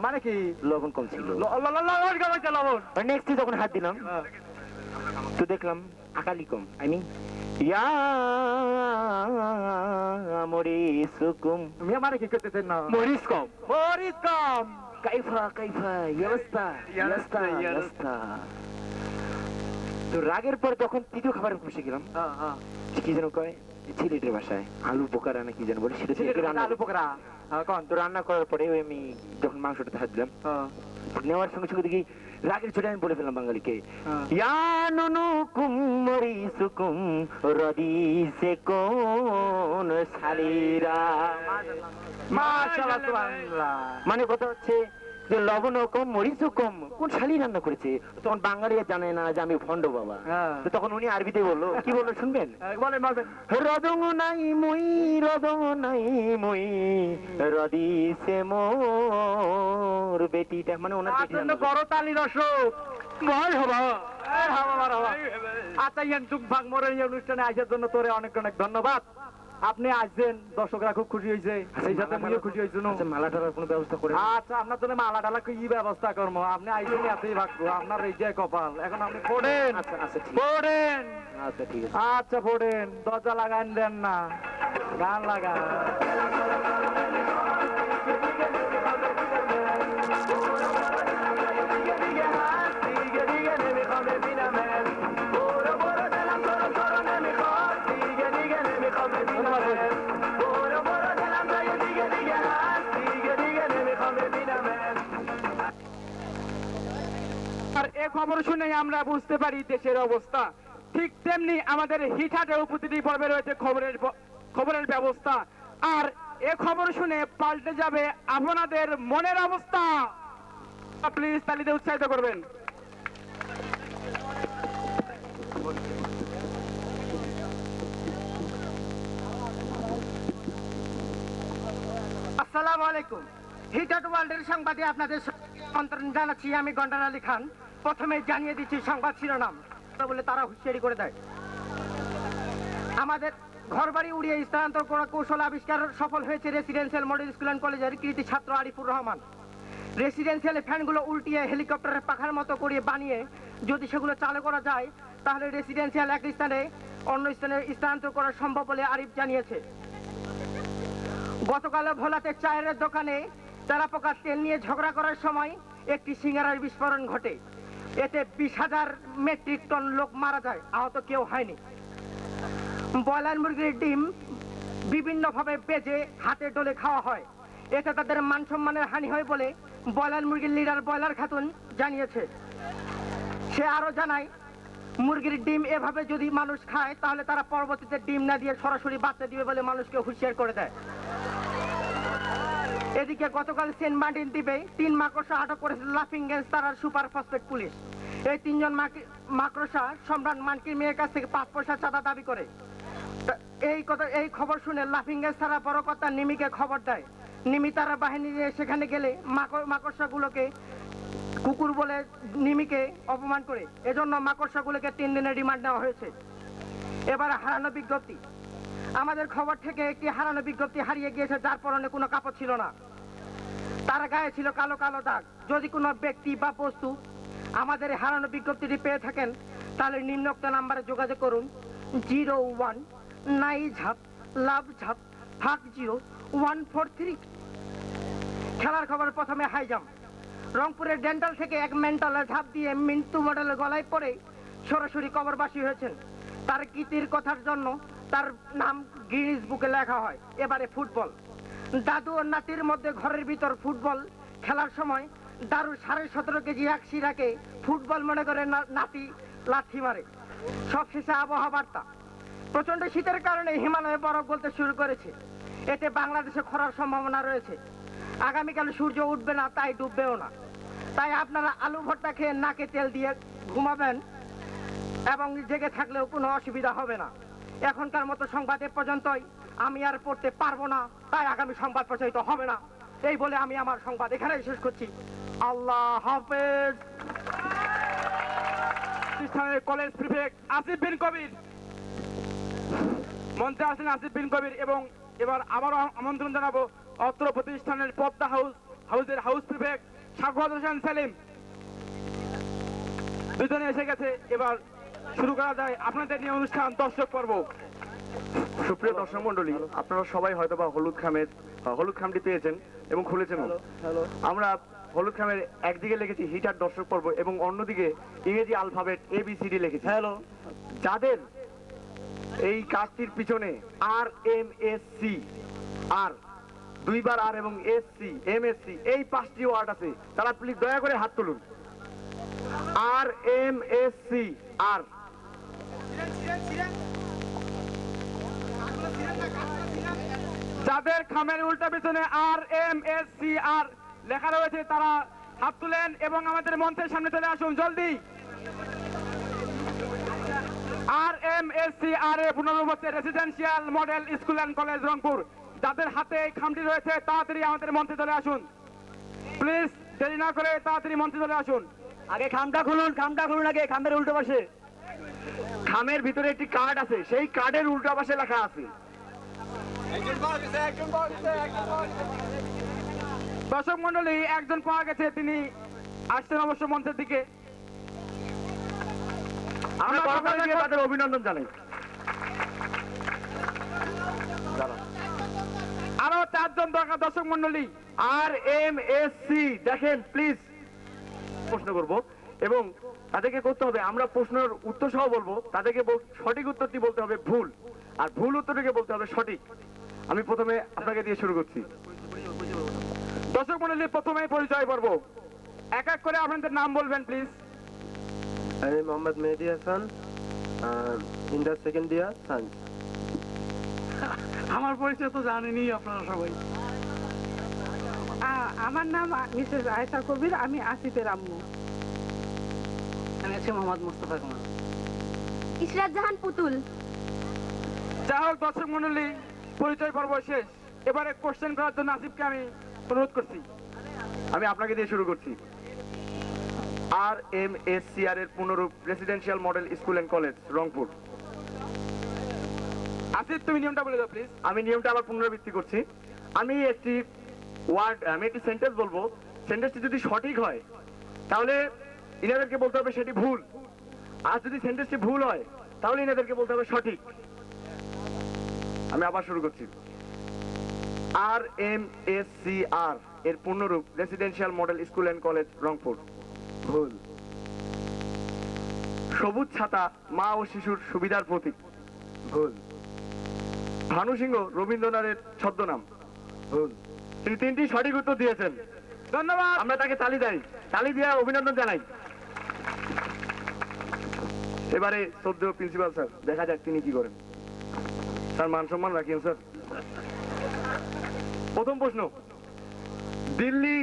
মানে কি লবণ কম ছিল। লবণ নেক্সট যখন হাত দিলাম তো দেখলাম আকালি কম, আই মিন ইয়া মরিসুকুম, মানে কি করতেছেন না? মরিচ কম। মরিচ কম। কাইফা ইয়াস্তা ইয়াস্তা। তো রাগের পর তখন তৃতীয় খাবারে বসে গেলাম, কি যেন কয় ছেলেটের ভাষায় আলু বোকারা না কি যেন বলে, সেটা থেকে রান্না আলু পোকরা তো রান্না করার পরে ওই আমি যখন মাংসটা হাত দিলাম নেওয়ার সঙ্গে সঙ্গে দেখি রাগের ছোটে আমি বলে ফেললাম বাঙালিকে রদিসে কোন শালিরা। মাশাআল্লাহ সুবহানাল্লাহ। মানে কথা হচ্ছে যে লবণ কম মরিচ কম, কোন শালি রান্না করেছে? তখন বাঙালি জানে না যে আমি ভণ্ড বাবা, তো তখন উনি আরবিতে বললো, কি বললো শুনবেন? বলেন বলেন। রদং নাই মই রদিসে মোর বেটিটা, মানে ওনার বেটি জন্য বড় তালির অসুখ। আচ্ছা ইয়াংচুং ফাং মোর এই অনুষ্ঠানে আসার জন্য তোরে অনেক অনেক ধন্যবাদ। আপনি আসবেন, দর্শকরা খুব খুশি হয়েছে, সেই সাথে আমিও খুশি হয়েছি। মালা টালার কোনো ব্যবস্থা করে? আচ্ছা আপনার জন্য মালা টালা কি ব্যবস্থা করবো? আপনি আইসেন এতই ভাগ্য, আপনার এই যে কপাল। এখন আপনি পড়েন। আচ্ছা ঠিক পড়েন। আচ্ছা ঠিক আছে। আচ্ছা পড়েন, দরজা লাগান দেন না, গান লাগান। আর এ খবর শুনে আমরা বুঝতে পারি দেশের অবস্থা। ঠিক তেমনি আমাদের হিটহাটে উপস্থিতি পর্বে রয়েছে খবরের ব্যবস্থা। আর এ খবর শুনে পাল্টে যাবে আপনাদের মনের অবস্থা। প্লিজ তালিতে উৎসাহিত করবেন। আসসালামু আলাইকুম। হিটেড ওয়ার্ল্ডের সংবাদে আপনাদের আমন্ত্রণ জানাচ্ছি। আমি গন্ডার আলী খান। প্রথমে জানিয়ে দিচ্ছি সংবাদ শিরোনাম বলে তারা হুঁশিয়ারি করে দেয়। আমাদের ঘরবাড়ি উড়িয়ে স্থানান্তর করা কৌশল আবিষ্কার সফল হয়েছে রেসিডেন্সিয়াল মডেল স্কুল অ্যান্ড কলেজের কৃতি ছাত্র আরিফুর রহমান। রেসিডেন্সিয়াল ফ্যানগুলো উল্টিয়ে হেলিকপ্টারের পাখার মতো করে বানিয়ে যদি সেগুলো চালু করা যায় তাহলে রেসিডেন্সিয়াল এক স্থানে অন্য স্থানে স্থানান্তর করা সম্ভব বলে আরিফ জানিয়েছে। গতকাল ভোলাতে চায়ের দোকানে তেলাপোকার তেল নিয়ে ঝগড়া করার সময় একটি সিঙ্গারার বিস্ফোরণ ঘটে। এতে 20,000 মেট্রিক টন লোক মারা যায়, আহত কেউ হয়নি। ব্রয়লার মুরগির ডিম বিভিন্নভাবে বেজে হাতে ডলে খাওয়া হয়, এতে তাদের মান সম্মানের হানি হয় বলে ব্রয়লার মুরগির লিডার ব্রয়লার খাতুন জানিয়েছে। সে আরো জানায়, মুরগির ডিম এভাবে যদি মানুষ খায় তাহলে তারা পরবর্তীতে ডিম না দিয়ে সরাসরি বাচ্চা দিবে বলে মানুষকে হুঁশিয়ার করে দেয়। এদিকে গতকাল সেন্ট মার্টিন দ্বীপে 3 মাকড়সা আটক করেছে লাফিং গ্যাস তারার সুপার ফসফেট পুলিশ। এই 3 জন মাকড়সা সম্রাট মানকির মেয়ের কাছ থেকে 5 পয়সা চাঁদা দাবি করে। এই খবর শুনে লাফিং গ্যাস তারা বড় কর্তা নিমিকে খবর দেয়। নিমি তারা বাহিনী নিয়ে সেখানে গেলে মাকড়সাগুলোকে কুকুর বলে নিমিকে অপমান করে, এজন্য মাকড়সাগুলোকে 3 দিনের রিমান্ড নেওয়া হয়েছে। এবার হারানো বিজ্ঞপ্তি। আমাদের খবর থেকে একটি হারানো বিজ্ঞপ্তি হারিয়ে গিয়েছে, যার পরনে কোনো কাপড় ছিল না, তার গায়ে ছিল কালো কালো দাগ। যদি কোনো ব্যক্তি বা বস্তু আমাদের হারানো বিজ্ঞপ্তিটি পেয়ে থাকেন তাহলে নিম্নোক্ত নাম্বারে যোগাযোগ করুন 01 নাইঝাপ লাভঝাপ ফাঁক 0143। খেলার খবর প্রথমে হাই জাম্প। রংপুরের ডেন্টাল থেকে এক মেন্টালের ঝাঁপ দিয়ে মিন্টু মডেলের গলায় পড়ে সরাসরি কবরবাসী হয়েছেন। তার কীর্তির কথার জন্য তার নাম গিনিস বুকে লেখা হয়। এবারে ফুটবল। দাদু ও নাতির মধ্যে ঘরের ভিতর ফুটবল খেলার সময় দাদু 17.5 কেজি এক শিরাকে ফুটবল মনে করে নাতি লাথি মারে। সবশেষে আবহাওয়া বার্তা। প্রচন্ড শীতের কারণে হিমালয়ে বরফ গলতে শুরু করেছে, এতে বাংলাদেশে খরার সম্ভাবনা রয়েছে। আগামীকাল সূর্য উঠবে না, তাই ডুববেও না। তাই আপনারা আলু ভর্তা খেয়ে নাকে তেল দিয়ে ঘুমাবেন এবং জেগে থাকলেও কোনো অসুবিধা হবে না। এখনকার মতো সংবাদ এ পর্যন্তই। আমি আর পড়তে পারবো না, তাই আগামী সংবাদ প্রচারিত হবে না। এই বলে আমি আমার সংবাদ এখানেই শেষ করছি। আল্লাহ হাফেজ। প্রতিষ্ঠানের কলেজ প্রিফেক্ট আসিফ বিন কবির মঞ্চে আসেন। আসিফ বিন কবির এবং এবার আবারও আমন্ত্রণ জানাবো অত্র প্রতিষ্ঠানের পদ্মা হাউসের হাউস প্রিফেক্ট সাখাওয়াত হোসেন সেলিম। দুজনে এসে গেছে, এবার শুরু করা যায় আপনাদের নিয়ে অনুষ্ঠান দর্শক পর্ব। সুপ্রিয় দর্শক মন্ডলী, আপনারা সবাই হয়তোবা হলুদ খামটি পেয়েছেন এবং খুলেছেন। আমরা হলুদ খামের একদিকে লিখেছি হিটার দর্শক পর্ব এবং অন্যদিকে ইংরেজি আলফাবেট ABCD লিখেছি। হ্যালো, যাদের এই কাজটির পিছনে RMSC, আর 2 বার আর এবং SC MSC এই 5টি ওয়ার্ড আছে, তারা প্লিজ দয়া করে হাত তুলুন। RMSC আর যাদের খামের উল্টা পিছনে RMSCR লেখা রয়েছে তারা হাত তুলেন এবং আমাদের মঞ্চের সামনে চলে আসুন জলদি। RMSCR এ পুনর্রূপ হচ্ছে residential model school and college Rangpur. যাদের হাতে এই খামটি রয়েছে তাড়াতাড়ি আমাদের মঞ্চে চলে আসুন, প্লিজ দেরি না করে তাড়াতাড়ি মঞ্চে চলে আসুন। আগে খামটা খুলুন আগে। খামের উল্টো পাশে, খামের ভিতরে একটি কার্ড আছে, সেই কার্ডের উল্টো পাশে লেখা আছে। দর্শক মন্ডলী, একজন পাওয়া গেছে, তিনি আসছেন অবশ্য মঞ্চের দিকে। আমরা তাদের অভিনন্দন জানাই। আরো 4 জন দরকার দর্শক মন্ডলী। RMSC দেখেন প্লিজ। প্রশ্ন করব এবং তাদেরকে করতে হবে, আমরা প্রশ্নের উত্তর সহ বলবো, তাদেরকে সঠিক উত্তরটি বলতে হবে ভুল, আর ভুল উত্তরটিকে বলতে হবে সঠিক। আমি প্রথমে আপনাকে দিয়ে শুরু করছি। দর্শক মন্ডলী, প্রথমেই পরিচয় পর্ব। এক এক করে আপনাদের নাম বলবেন প্লিজ। আমি Mohammad Mehedi Hasan, inter second year science. আমার পরিচয় তো জানেনই আপনারা সবাই। আমার নাম মিসেস আয়েশা কবির, আমি আসিফের আম্মু। আমি আছি মোহাম্মদ মুস্তাফা কামাল। ইশরাত জাহান পুতুল। যাই হোক দর্শক মন্ডলী, পরিচয় পর্ব শেষ। এবারে কোশ্চেন করার জন্য আসিফকে আমি অনুরোধ করছি। আমি আপনাকে দিয়ে শুরু করছি। RMSCR এর পূর্ণরূপ residential model school and college, Rangpur. Asif তুমি নিয়মটা বলে দাও প্লিজ। আমি নিয়মটা আবার পুনরাবৃত্তি করছি। আমি একটি সেন্টেন্স বলবো, সেন্টেন্সটি যদি সঠিক হয় তাহলে ইনাদেরকে বলতে হবে সেটি ভুল, আর যদি সেন্টেন্সটি ভুল হয় তাহলে ইনাদেরকে বলতে হবে সঠিক। আমি আবার শুরু করছি। RMSCR এর পূর্ণরূপ residential model school and college, Rangpur. ভুল। সবুজ ছাতা মা ও শিশুর সুবিধার প্রতীক। ভুল। ভানু সিংহ রবীন্দ্রনাথের ছদ্মনাম। ভুল। তিনি 3টি সঠিক উত্তর দিয়েছেন। ধন্যবাদ। আমরা তাকে তালি দেই, তালি দিয়ে অভিনন্দন জানাই। এবারে সদ্য প্রিন্সিপাল স্যার, দেখা যাক তিনি কি করেন। স্যার মান সম্মান রাখিয়েন স্যার। প্রথম প্রশ্ন, দিল্লি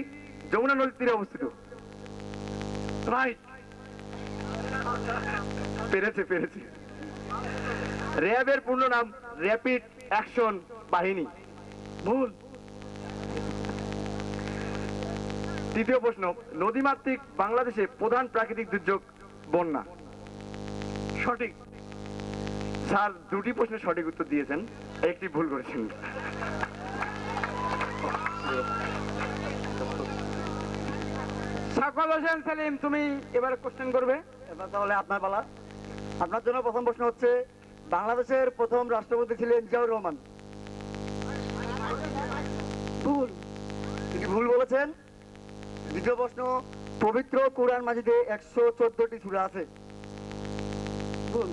যমুনা নদীর তীরে অবস্থিত। রাইট। পেরেছে পেরেছে। র্যাবের পূর্ণ নাম র্যাপিড অ্যাকশন বাহিনী। ভুল। তৃতীয় প্রশ্ন, নদীমাতৃক বাংলাদেশে প্রধান প্রাকৃতিক দুর্যোগ বন্যা। সঠিক। স্যার 2টি প্রশ্নের সঠিক উত্তর দিয়েছেন, একটি ভুল করেছেন। সাকওয়াত হোসেন সেলিম তুমি এবারে কোশ্চেন করবে। এবার তাহলে আপনার পালা। আপনার জন্য প্রথম প্রশ্ন হচ্ছে, বাংলাদেশের প্রথম রাষ্ট্রপতি ছিলেন জিয়াউর রহমান। ভুল। তিনি ভুল বলেছেন। দ্বিতীয় প্রশ্ন, পবিত্র কোরআন মাজিদে 114টি সূরা আছে। ভুল।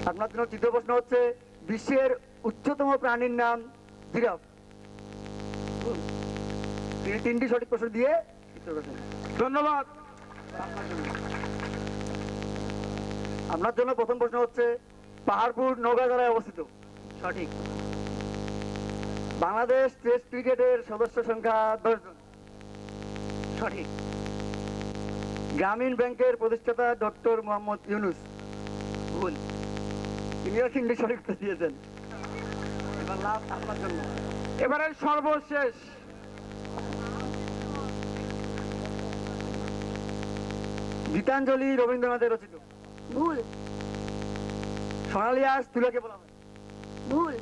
আপনার জন্য তৃতীয় প্রশ্ন হচ্ছে, বিশ্বের উচ্চতম প্রাণীর নাম জিরাফ। ভুল। তিনি 3টি সঠিক প্রশ্ন দিয়ে উত্তর করেছেন। ধন্যবাদ। আপনার জন্য প্রথম প্রশ্ন হচ্ছে, পাহাড়পুর নওগাঁ জেলায় অবস্থিত। সঠিক। বাংলাদেশ টেস্ট ক্রিকেটের সদস্য সংখ্যা 10 জন। সঠিক। গ্রামীণ ব্যাংকের প্রতিষ্ঠাতা ডক্টর মোহাম্মদ ইউনুস। ভুল। তিনিও 3টি সঠিক উত্তর দিয়েছেন। এবার লাস্ট আপনার জন্য। এবারে সর্বশেষ, গীতাঞ্জলি রবীন্দ্রনাথের রচিত। ভুল। সোনালী আঁশ তুলাকে বলা হয়। ভুল।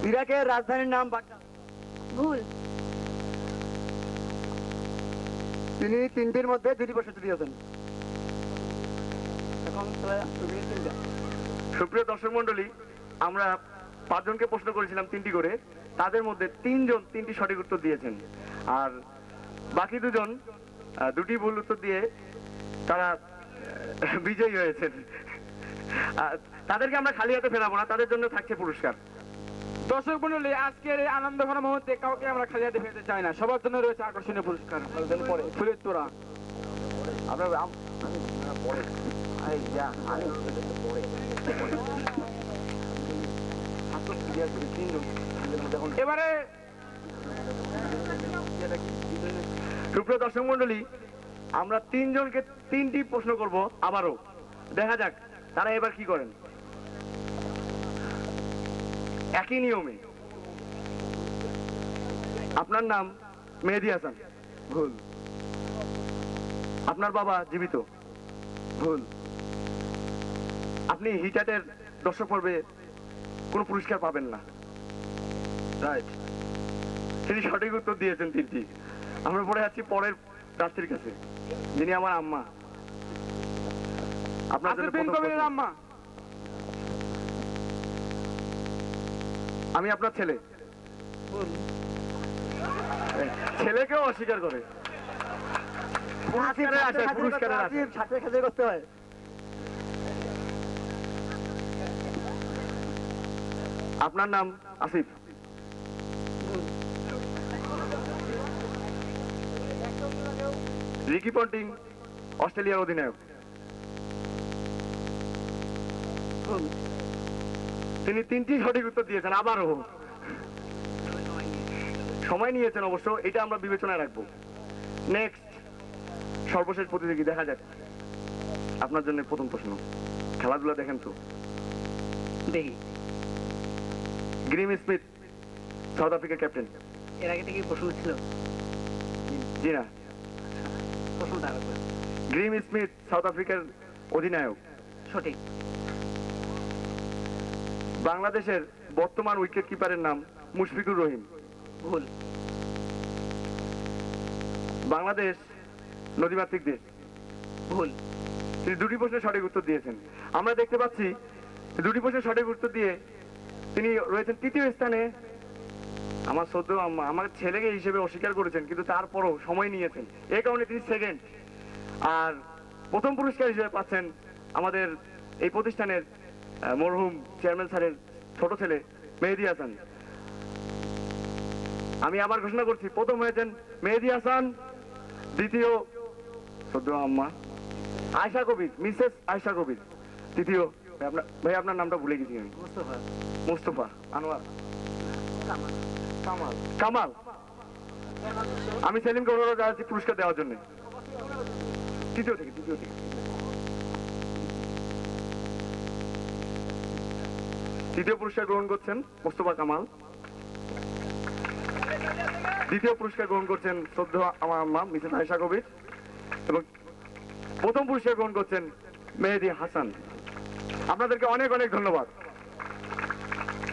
ইরাকের রাজধানীর নাম বাগদাদ। ভুল। তিনি 3টির মধ্যে 2টি প্রশ্ন দিয়েছেন। এখন তুমি 3টা। সুপ্রিয় দর্শক মন্ডলী, আমরা 5 জনকে প্রশ্ন করেছিলাম 3টি করে, তাদের মধ্যে 3 জন 3টি সঠিক উত্তর দিয়েছেন, আর বাকি 2 জন 2টি ভুল উত্তর দিয়ে তারা বিজয়ী হয়েছেন। তাদেরকে আমরা খালি হাতে ফেরাবো না, তাদের জন্য থাকছে পুরস্কার। দর্শক মণ্ডলী, আজকের এই আনন্দ ঘন মুহূর্তে কাউকে আমরা খালি হাতে ফেলতে চাই না, সবার জন্য রয়েছে আকর্ষণীয় পুরস্কার। ফুলের তোড়া। এবারে সুপ্রিয় দর্শক মন্ডলী, আমরা 3 জনকে 3টি প্রশ্ন করব আবারও, দেখা যাক তারা এবার কি করেন। একই নিয়মে। আপনার নাম মেহেদী হাসান। ভুল। আপনার বাবা জীবিত। ভুল। আপনি হিটাটের দর্শক পর্বে কোনো পুরস্কার পাবেন না। রাইট। তিনি সঠিক উত্তর দিয়েছেন 3টি। আমরা পড়ে যাচ্ছি পরের প্রার্থীর কাছে, যিনি আমার আম্মা। আপনার জন্য প্রথম প্রশ্ন। আম্মা। আমি আপনার ছেলে। ছেলেকেও অস্বীকার করে। পুরস্কারের আশায়, পুরস্কারের আশায়। সাথে সাথে করতে হয়। আপনার নাম আসিফ। রিকি পন্টিং অস্ট্রেলিয়ার অধিনায়ক। তিনি 3টি সঠিক উত্তর দিয়েছেন আবারও। সময় নিয়েছেন অবশ্য, এটা আমরা বিবেচনায় রাখবো। নেক্সট, সর্বশেষ প্রতিযোগী, দেখা যাক। আপনার জন্য প্রথম প্রশ্ন। খেলাধুলা দেখেন তো? দেখি গ্রিম স্মিথ সাউথ আফ্রিকার ক্যাপ্টেন। এর আগে থেকে প্রশ্ন ছিল? জি না। প্রশ্ন দাঁড়া করে গ্রিম স্মিথ সাউথ আফ্রিকার অধিনায়ক। সঠিক। বাংলাদেশের বর্তমান উইকেট কিপারের নাম মুশফিকুর রহিম। ভুল। বাংলাদেশ নদীমাতৃক দেশ। ভুল। তিনি দুটি প্রশ্নের সঠিক উত্তর দিয়েছেন। আমরা দেখতে পাচ্ছি দুটি প্রশ্নের সঠিক উত্তর দিয়ে তিনি রয়েছেন তৃতীয় স্থানে। আমার সদ্য আমার ছেলেকে হিসেবে অস্বীকার করেছেন, কিন্তু তারপরও সময় নিয়েছেন, এই কারণে তিনি সেকেন্ড। আর প্রথম পুরস্কার হিসেবে পাচ্ছেন আমাদের এই প্রতিষ্ঠানের মরহুম চেয়ারম্যান স্যারের ছোট ছেলে মেহেদী হাসান। আমি আবার ঘোষণা করছি, প্রথম হয়েছেন মেহেদী হাসান, দ্বিতীয় সদ্য আম্মা আয়শা কবির, মিসেস আয়শা কবির, তৃতীয় ভাই আপনার নামটা ভুলে গেছি আমি। মুস্তফা আনোয়ার কামাল। আমি সেলিমকে অনুরোধ জানাচ্ছি পুরস্কার দেওয়ার জন্য। তৃতীয় থেকে তৃতীয় পুরস্কার গ্রহণ করছেন মুস্তফা কামাল। দ্বিতীয় পুরস্কার গ্রহণ করছেন শ্রদ্ধ আমার আম্মা মিসেস আয়শা কবির, এবং প্রথম পুরস্কার গ্রহণ করছেন মেহেদী হাসান। আপনাদেরকে অনেক অনেক ধন্যবাদ।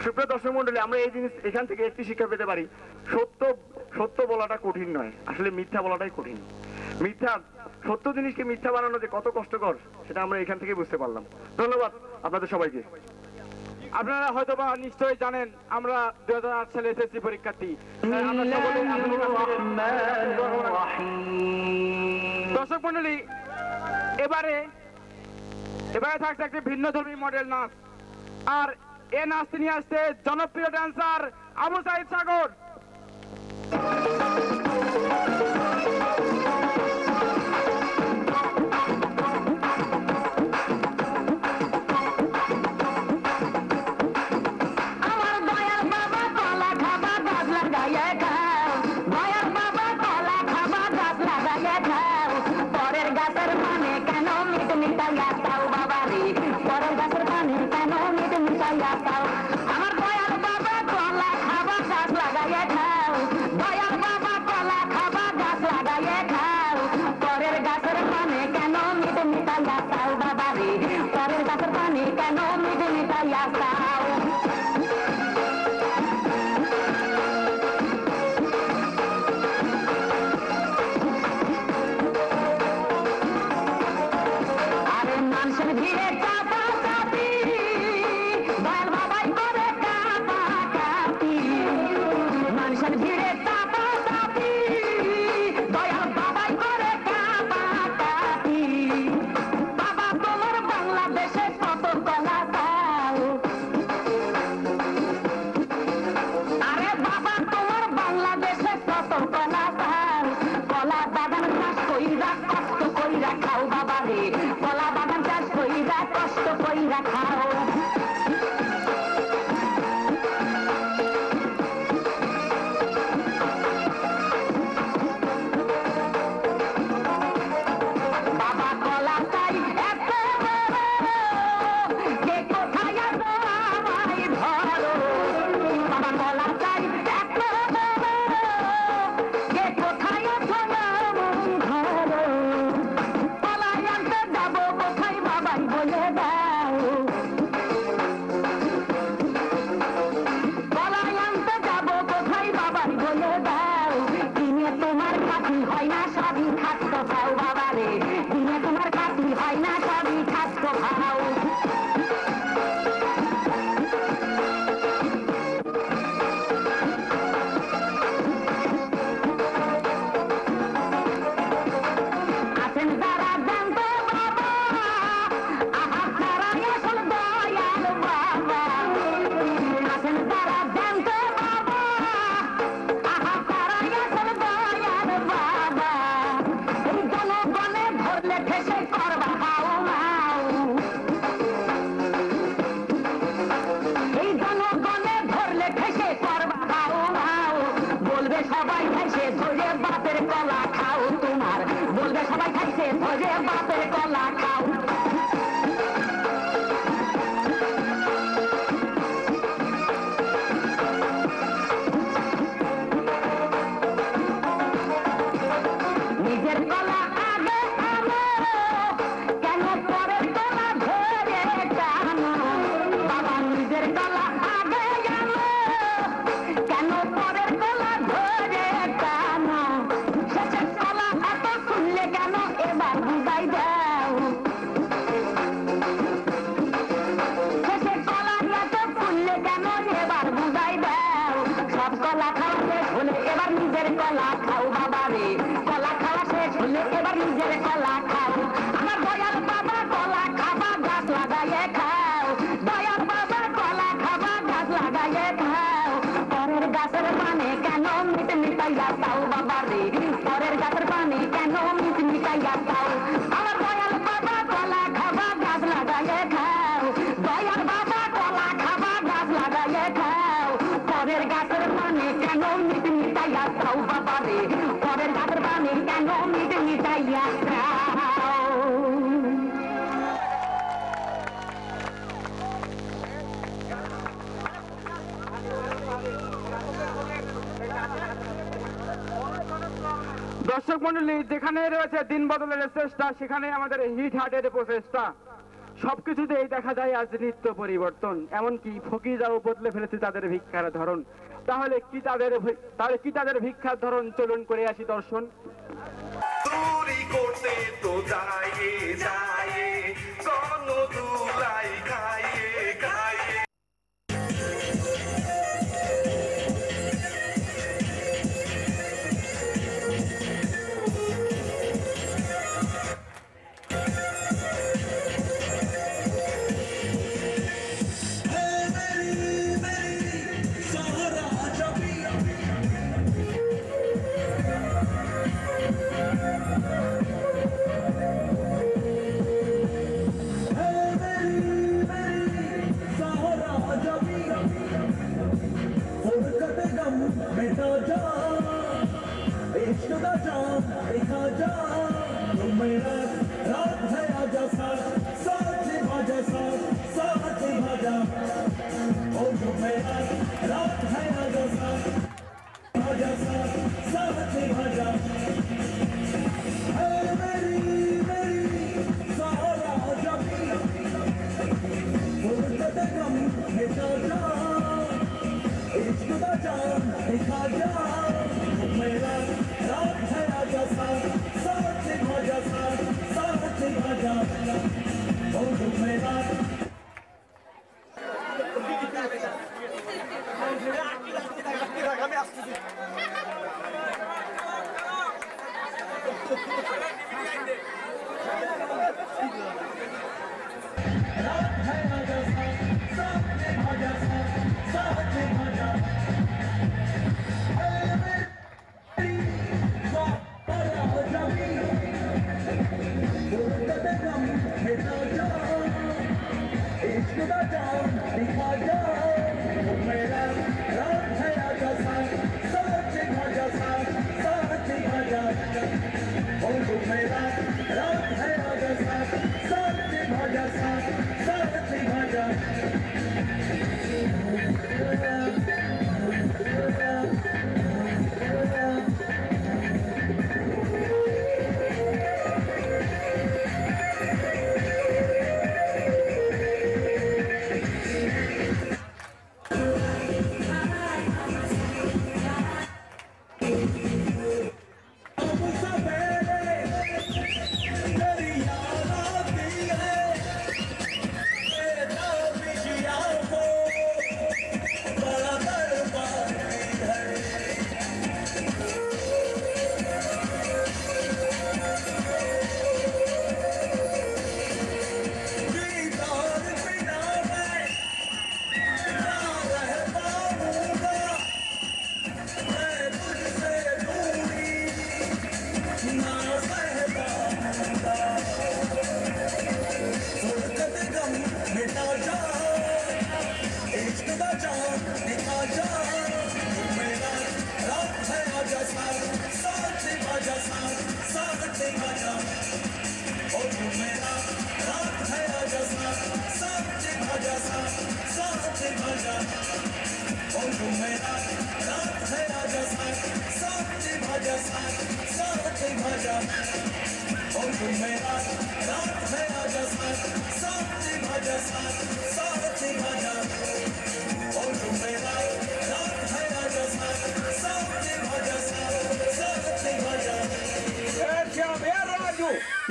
সুপ্রিয় দর্শক মন্ডলী, আমরা এই জিনিস এখান থেকে একটি শিক্ষা পেতে পারি, সত্য বলাটা কঠিন নয়, আসলে মিথ্যা বলাটাই কঠিন। সত্য জিনিসকে মিথ্যা বানানো যে কত কষ্টকর সেটা আমরা এখান থেকে বুঝতে পারলাম। ধন্যবাদ আপনাদের সবাইকে। আপনারা হয়তো বা নিশ্চয়ই জানেন আমরা 2008 সালে এসএসসি পরীক্ষার্থী। দর্শক মন্ডলী, এবারে থাকছে একটি ভিন্ন ধর্মী মডেল নাচ, আর এ নাচ নিয়ে আসছে জনপ্রিয় ড্যান্সার আবু সাইদ সাগর। কেন মিটাইয়া দর্শক মন্ডলী, যেখানে রয়েছে দিন বদলের চেষ্টা, সেখানে আমাদের হিট হার্টের প্রচেষ্টা। সবকিছুতেই দেখা যায় আজ নিত্য পরিবর্তন, এমনকি ফকিরাও বদলে ফেলেছে তাদের ভিক্ষার ধরন। তাহলে কি তাদের ভিক্ষার ধরন? চলুন করে আসি দর্শন। চুরি করতে তো যাইয়ে যাইয়ে কোন দুলাই খাইয়ে খাইয়ে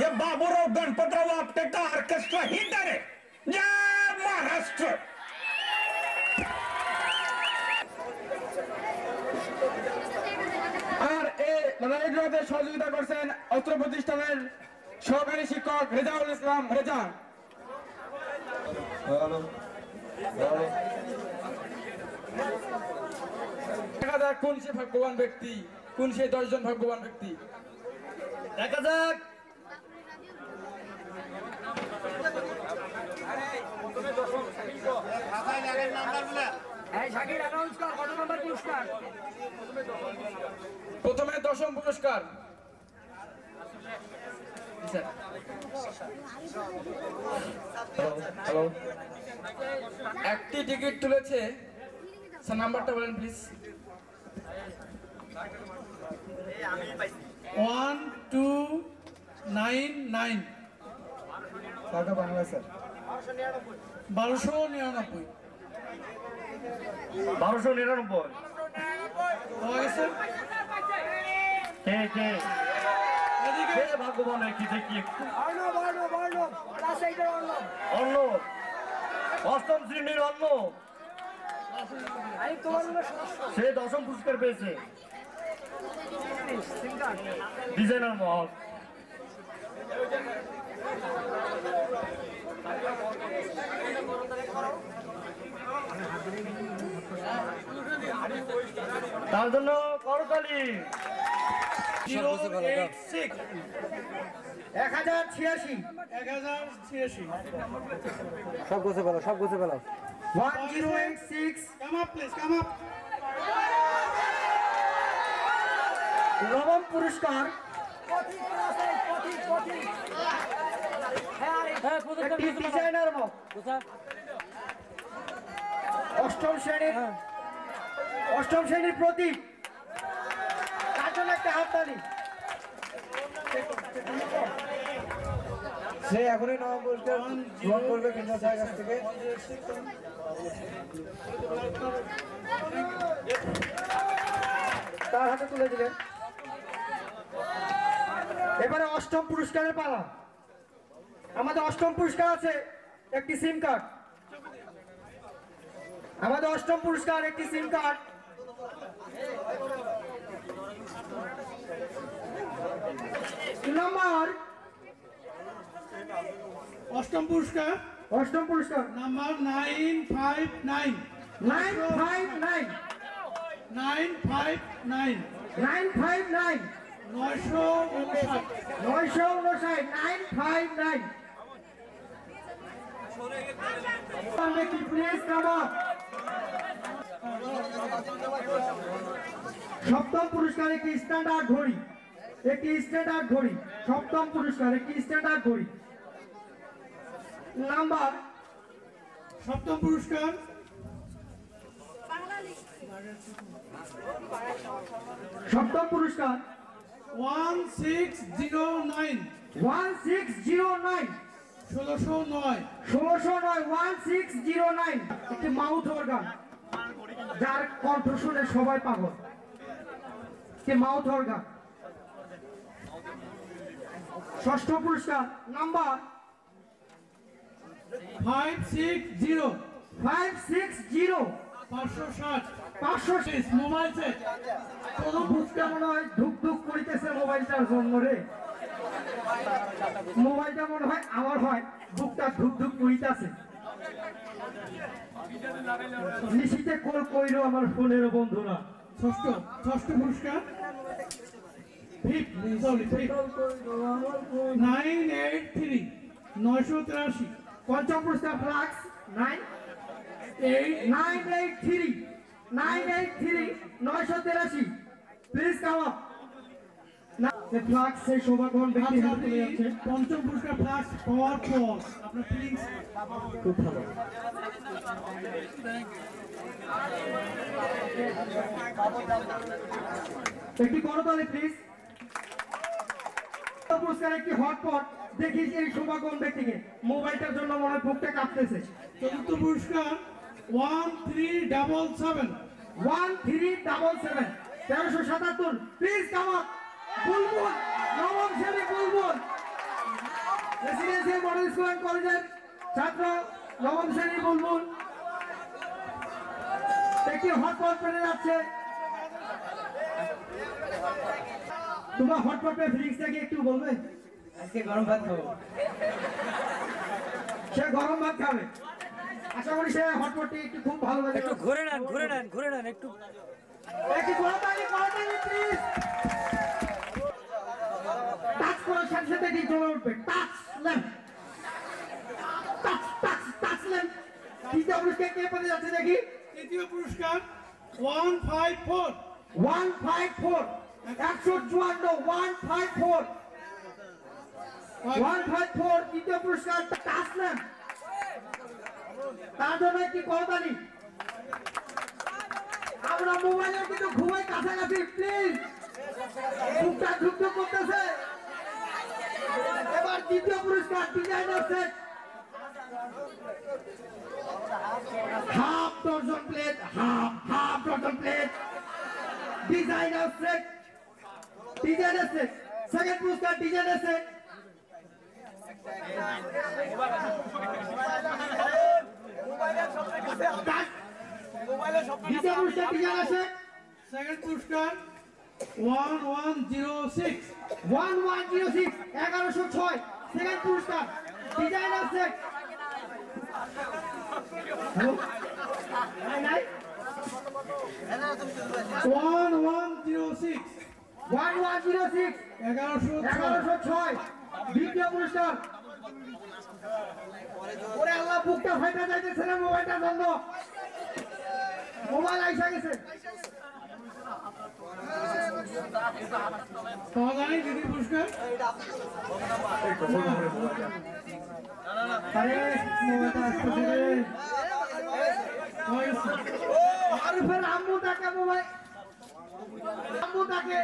ये बाबूराव गणपतराव आपटे का ऑर्केस्ट्रा हिटर है। जय महाराष्ट्र। আর এই লড়াইগুলোতে সহযোগিতা করছেন অস্ত্র প্রতিষ্ঠানের সহকারী শিক্ষক রেজাউল ইসলাম রেজা। দেখা যাক কোন সে ভাগ্যবান ব্যক্তি, কোন সে 10 জন ভাগ্যবান ব্যক্তি। দেখা যাক। প্রথমে 10ম পুরস্কার স্যার। হ্যালো, একটি টিকিট তুলেছে স্যার, নাম্বারটা বলেন প্লিজ। 1299 টাকা বাংলা স্যার। 1299 1299 হয়ে গেছে। কে কে কে ভাগ্যবান কি দেখি অন্য অষ্টম শ্রেণীর অন্য সে 10ম পুরস্কার পেয়েছে। ডিজাইনার মহল তার জন্য করতালি। 086 1086 সব গোছে পেলো, সব গোছে পেলো। 1086 come up please, come up। নবম পুরস্কার একটি ডিজাইনার মগ অষ্টম শ্রেণীর প্রতীক, তার জন্য একটা হাততালি। সে এখনই নবম পুরস্কার গ্রহণ করবে কেন্দ্র স্যারের কাছ থেকে। তার হাতে তুলে দিলেন। এবারে অষ্টম পুরস্কারের পালা। আমাদের অষ্টম পুরস্কার আছে একটি সিম কার্ড। আমাদের অষ্টম পুরস্কার একটি সিম কার্ড। নাম্বার অষ্টম পুরস্কার নাম্বার 959 959 959 959 959 959 প্লিজ কাম আপ। সপ্তম পুরস্কার একটি স্ট্যান্ডার্ড ঘড়ি, সপ্তম পুরস্কার একটি স্ট্যান্ডার্ড ঘড়ি। নাম্বার সপ্তম পুরস্কার সপ্তম পুরস্কার 1609 1609 1609 একটি মাউথ অর্গান, যার কণ্ঠ শুনে সবাই পাগল। Mouth organ. ষষ্ঠ পুরস্কার নাম্বার 560 560 মোবাইল সেট। বুকটা মনে হয় ধুক ধুক করিতেছে মোবাইলটার জন্য রে। মোবাইলটা মনে হয় আমার হয় বুকটা ধুক ধুক করিতেছে। নিশিতে কল কইলো আমার ফোনের বন্ধুরা। ষষ্ঠ পুরস্কার 983 983। পঞ্চম পুরস্কার flask 983 983 please come up. Flask সেই সৌভাগ্যবান ব্যক্তি হাতে তুলে যাচ্ছে। পঞ্চম পুরস্কার ফ্লাক্স পাওয়ার পর আপনার ফিলিংস খুব ভালো। একটি করতালি প্লিজ। পুরস্কার একটি হটপট দেখি এই সৌভাগ্যবান ব্যক্তিকে। মোবাইলটার জন্য মনে হয় বুকটা কাঁপতেছে। চতুর্থ পুরস্কার 1377 1377 প্লিজ কাম আপ। বুলবুল, নবম শ্রেণী বুলবুল, রেসিডেন্সিয়াল মডেল স্কুল এন্ড কলেজের ছাত্র, নবম শ্রেণী বুলবুল একটি হটপট পেয়ে যাচ্ছে। তোমার হটপটের ফিলিংসটা কি একটু বলবে? আজকে গরম ভাত খাবো। সে গরম ভাত খাবে। আশা করি সে হটপটটি একটু খুব ভালো লাগে। একটু ঘুরে নেন একটু। একটু করতালি প্লিজ। টাচ করার সাথে সাথে এটি জ্বলে উঠবে। Touch lamp. তৃতীয় পুরস্কার কে পেতে যাচ্ছে দেখি? তৃতীয় পুরস্কার 154 154 154 154 তৃতীয় পুরস্কার তাসলিম তার জন্য একটি করতালি আমরা মোবাইলে কিন্তু খুবই কাছাকাছি প্লিজ বুকটা যুদ্ধ করতেছে এবার তৃতীয় পুরস্কার designer set half dozen plate half dozen plate designer set second পুরস্কার ডিজাইনার সেট দ্বিতীয় পুরস্কার ডিজাইনার সেট সেকেন্ড পুরস্কার 1106 1106 সেকেন্ড পুরস্কার ডিজাইনার সেট নাই 1106 1106 দ্বিতীয় পুরস্কার ওরে আল্লাহ বুকটা ফাইটা যাইতেছে না মোবাইলটা বন্ধ মোবাইল আইসা গেছে পাওয়া যায় দ্বিতীয় পুরস্কার আরে মোবাইলটা আসতেছে রে আরিফের আম্মু তাকে মোবাইল আম্মু তাকে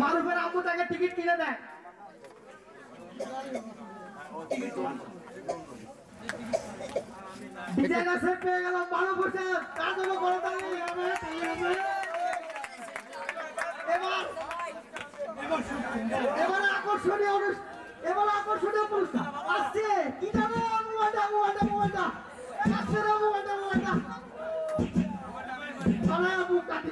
মারুফের আম্মু তাকে টিকিট কিনে দেয় ডিজাইনার সেট পেয়ে গেল 12 বছর তার জন্য করতালি হবে এবার আকর্ষণীয় পুরস্কার আসছে কি জানো মোবাইলটা আসছে না মোবাইলটা সারা মুখ কাটি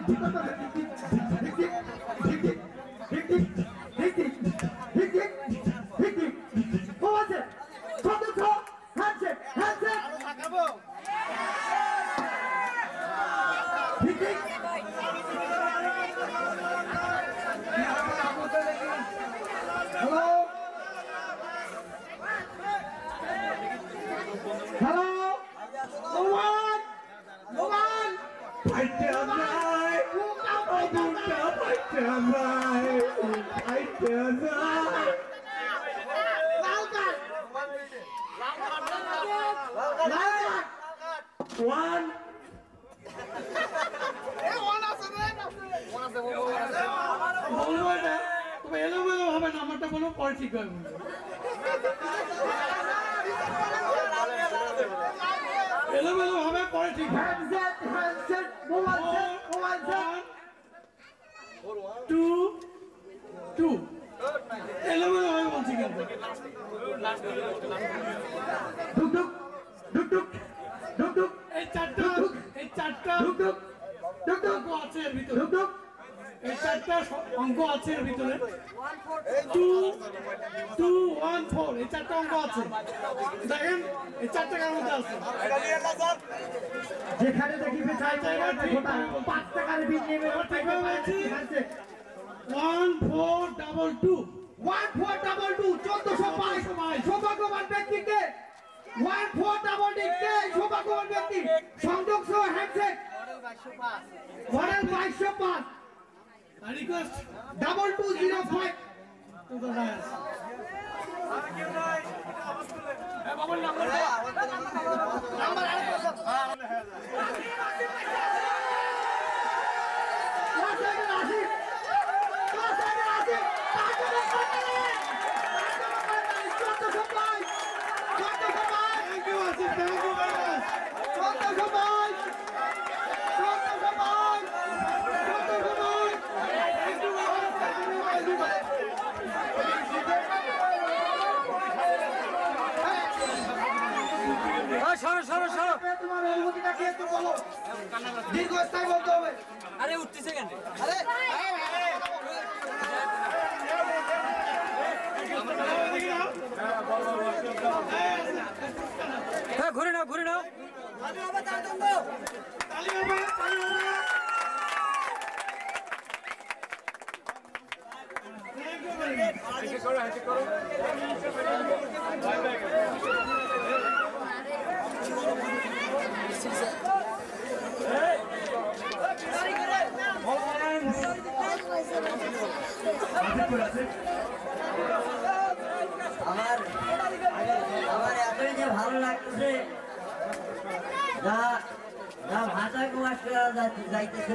এলোমেলো হবে না আমারটা বলো পরে ঠিক হবে এলোমেলো হবে পরে ঠিক হবে 2 এলোমেলো হবে বলছি কিন্তু এই চারটা অঙ্ক আছে এর ভিতরে এই চারটা অঙ্ক আছে এর ভিতরে 214 এই চারটা অঙ্ক আছে দেখেন এই চারটা কার মধ্যে আছে যেখানে দেখিবে চাই 5 টাকার বিল নেবে 1422 1422 সৌভাগ্যবান ব্যক্তিকে 1422 কে সৌভাগ্যবান ব্যক্তি সংযোগ সহ handset model 2205 request 2205 to the rice Babul number তোমার অনুভূতিটা কি একটু বলো দীর্ঘস্থায়ী বলতে হবে আরে উঠতেছে কেন হ্যাঁ ঘুরে নাও আমার আমার এতই যে ভালো লাগতেছে যা যা ভাষা প্রকাশ করা যাইতেছে